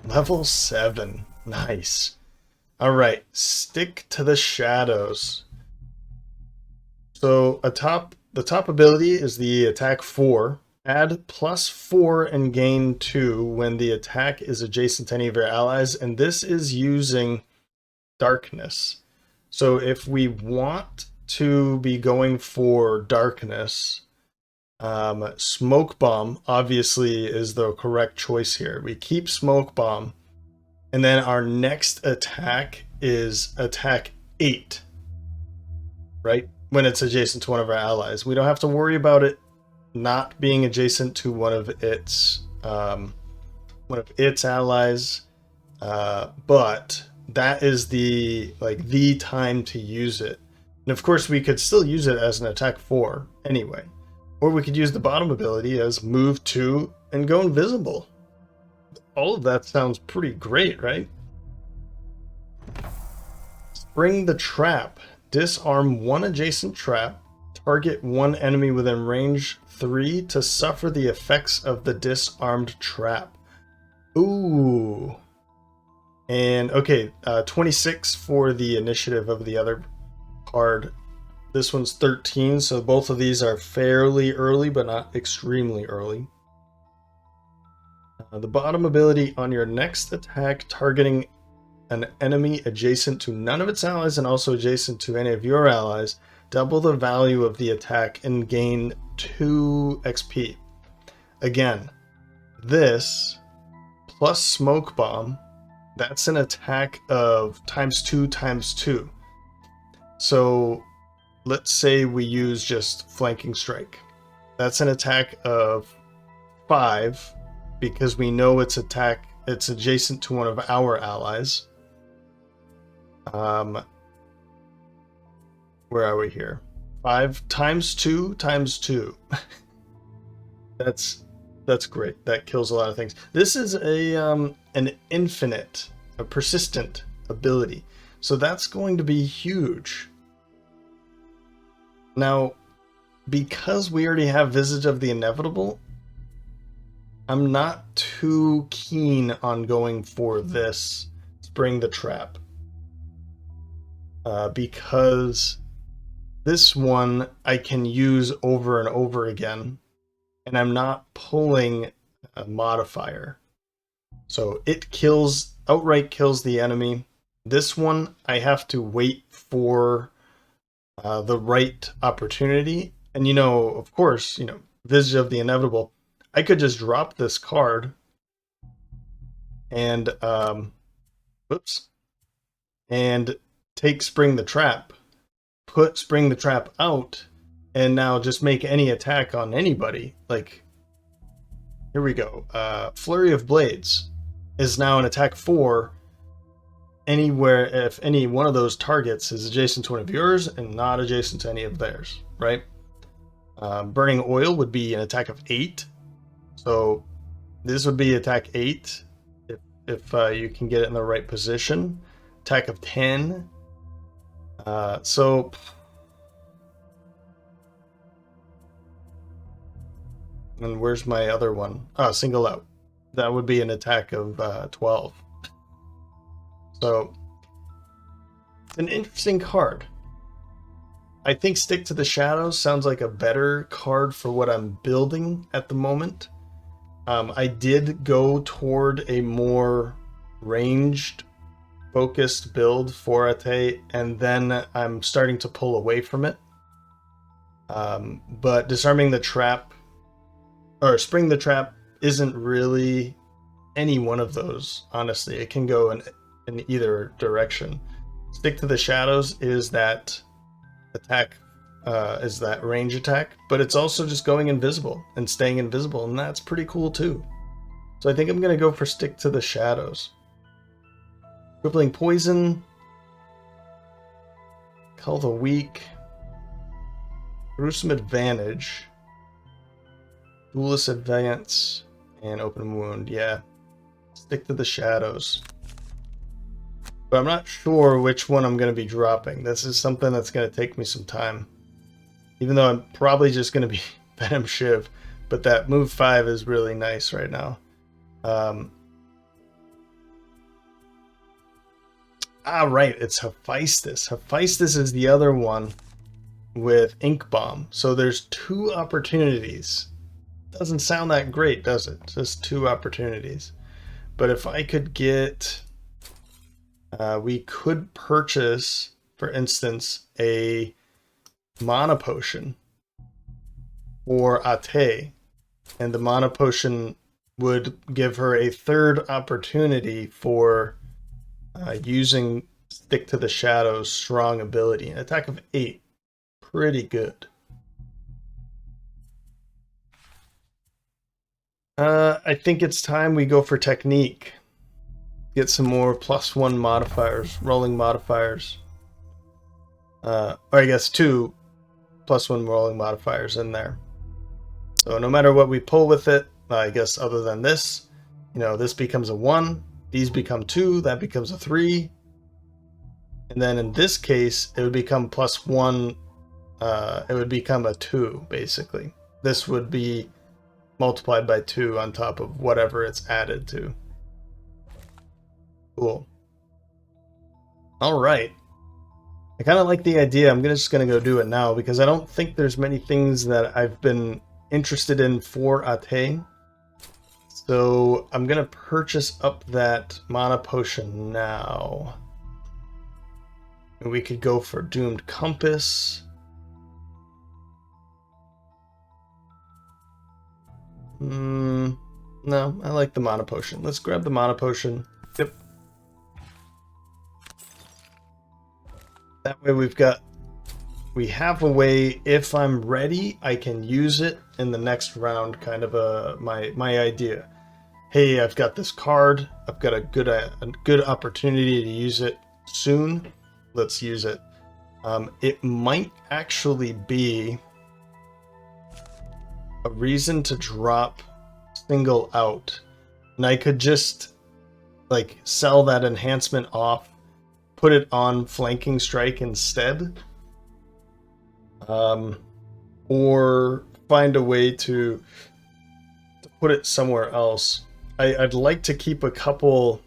Speaker 1: Level 7. Nice. All right, stick to the shadows. So the top ability is the attack 4. Add +4 and gain 2 when the attack is adjacent to any of your allies, and this is using darkness. So if we want to be going for darkness, smoke bomb obviously is the correct choice here. We keep smoke bomb, and then our next attack is attack 8, right? When it's adjacent to one of our allies. We don't have to worry about it not being adjacent to one of its allies, but that is the time to use it. And of course we could still use it as an attack 4 anyway, or we could use the bottom ability as move 2 and go invisible. All of that sounds pretty great, right? Spring the trap. Disarm one adjacent trap. Target one enemy within range 3 to suffer the effects of the disarmed trap. Ooh. And okay, 26 for the initiative of the other card. This one's 13, so both of these are fairly early, but not extremely early. The bottom ability on your next attack, targeting an enemy adjacent to none of its allies and also adjacent to any of your allies, double the value of the attack and gain 2 XP. Again, this plus smoke bomb, that's an attack of ×2 ×2. So let's say we use just flanking strike. That's an attack of 5 because we know it's adjacent to one of our allies. Where are we here? 5 ×2 ×2. That's great. That kills a lot of things. This is an infinite, a persistent ability. So that's going to be huge. Now, because we already have Visage of the Inevitable, I'm not too keen on going for this Spring the Trap. Because this one I can use over and over again, and I'm not pulling a modifier. So it outright kills the enemy. This one I have to wait for the right opportunity. And of course, Visage of the Inevitable, I could just drop this card and and take Spring the Trap, put Spring the Trap out, and now just make any attack on anybody. Like, here we go. Flurry of Blades is now an attack 4 anywhere if any one of those targets is adjacent to one of yours and not adjacent to any of theirs, right? Burning Oil would be an attack of 8. So this would be attack 8 if you can get it in the right position. Attack of 10. And where's my other one? Oh, Single Out. That would be an attack of 12. So it's an interesting card. I think Stick to the Shadows sounds like a better card for what I'm building at the moment. I did go toward a more ranged focused build for Ate, and then I'm starting to pull away from it. But Disarming the Trap or Spring the Trap isn't really any one of those, honestly. It can go in either direction. Stick to the Shadows is that attack is that range attack, but it's also just going invisible and staying invisible, and that's pretty cool too. So I think I'm going to go for Stick to the Shadows. Crippling Poison, Cull the Weak, Gruesome Advantage, Duelist Advance, and Open Wound. Yeah, Stick to the Shadows. But I'm not sure which one I'm going to be dropping. This is something that's going to take me some time. Even though I'm probably just going to be Venom Shiv. But that move 5 is really nice right now. Right, it's Hephaestus. Hephaestus is the other one with Ink Bomb. So there's 2 opportunities. Doesn't sound that great, does it? Just 2 opportunities. But if I could get... we could purchase, for instance, a mana potion for Ate, and the mana potion would give her a 3rd opportunity for using Stick to the Shadows strong ability. An attack of 8. Pretty good. I think it's time we go for technique. Get some more +1 modifiers, rolling modifiers. Or I guess 2 +1 rolling modifiers in there. So no matter what we pull with it, I guess other than this, this becomes a 1, these become 2, that becomes a 3. And then in this case, it would become +1, it would become a 2, basically. This would be multiplied by 2 on top of whatever it's added to. Cool. All right. I kind of like the idea. I'm just going to go do it now because I don't think there's many things that I've been interested in for Ate. So I'm going to purchase up that mana potion now. And we could go for Doomed Compass. No, I like the mana potion. Let's grab the mana potion. Yep. That way we have a way, if I'm ready, I can use it in the next round, kind of my idea. Hey, I've got this card. I've got a good opportunity to use it soon. Let's use it. It might actually be a reason to drop single out. And I could just sell that enhancement off, put it on flanking strike instead, or find a way to put it somewhere else. I'd like to keep a couple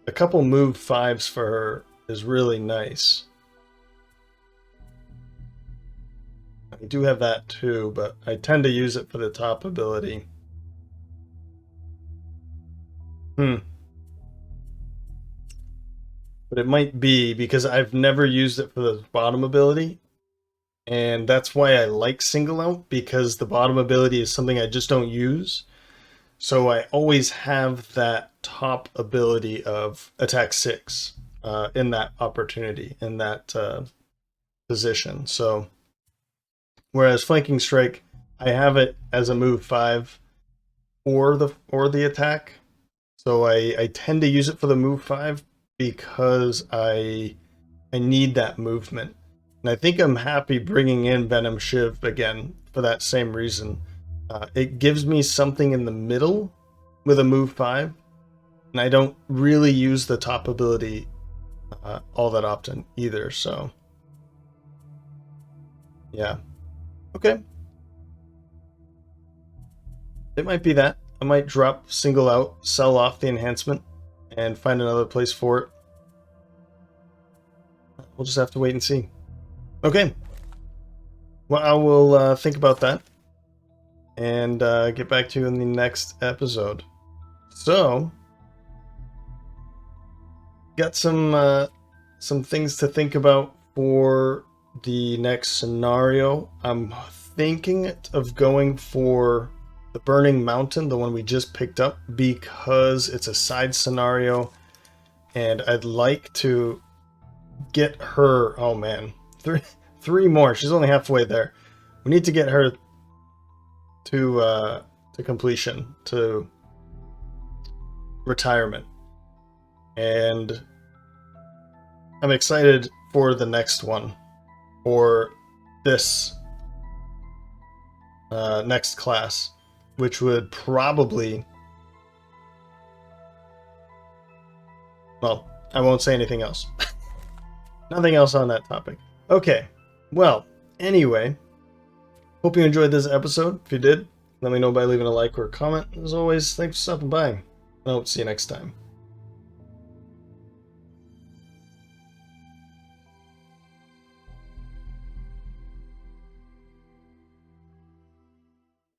Speaker 1: move 5s for her is really nice. I do have that too, but I tend to use it for the top ability. But it might be because I've never used it for the bottom ability. And that's why I like single out, because the bottom ability is something I just don't use. So I always have that top ability of attack 6 in that opportunity, in that position. So whereas flanking strike, I have it as a move 5 or the attack. So I tend to use it for the move 5 because I need that movement. And I think I'm happy bringing in Venom Shiv again for that same reason. It gives me something in the middle with a move 5, and I don't really use the top ability all that often either, so yeah. Okay. It might be that. I might drop single out, sell off the enhancement, and find another place for it. We'll just have to wait and see. Okay. Well, I will think about that and get back to you in the next episode. So, got some things to think about for the next scenario. I'm thinking of going for the Burning Mountain, the one we just picked up, because it's a side scenario, and I'd like to get her. Oh man, three more. She's only halfway there. We need to get her to completion, to retirement, and I'm excited for the next one, for this next class, which would probably, well, I won't say anything else. Nothing else on that topic. Okay, well, anyway, hope you enjoyed this episode. If you did, let me know by leaving a like or a comment. As always, thanks for stopping by. I hope to see you next time.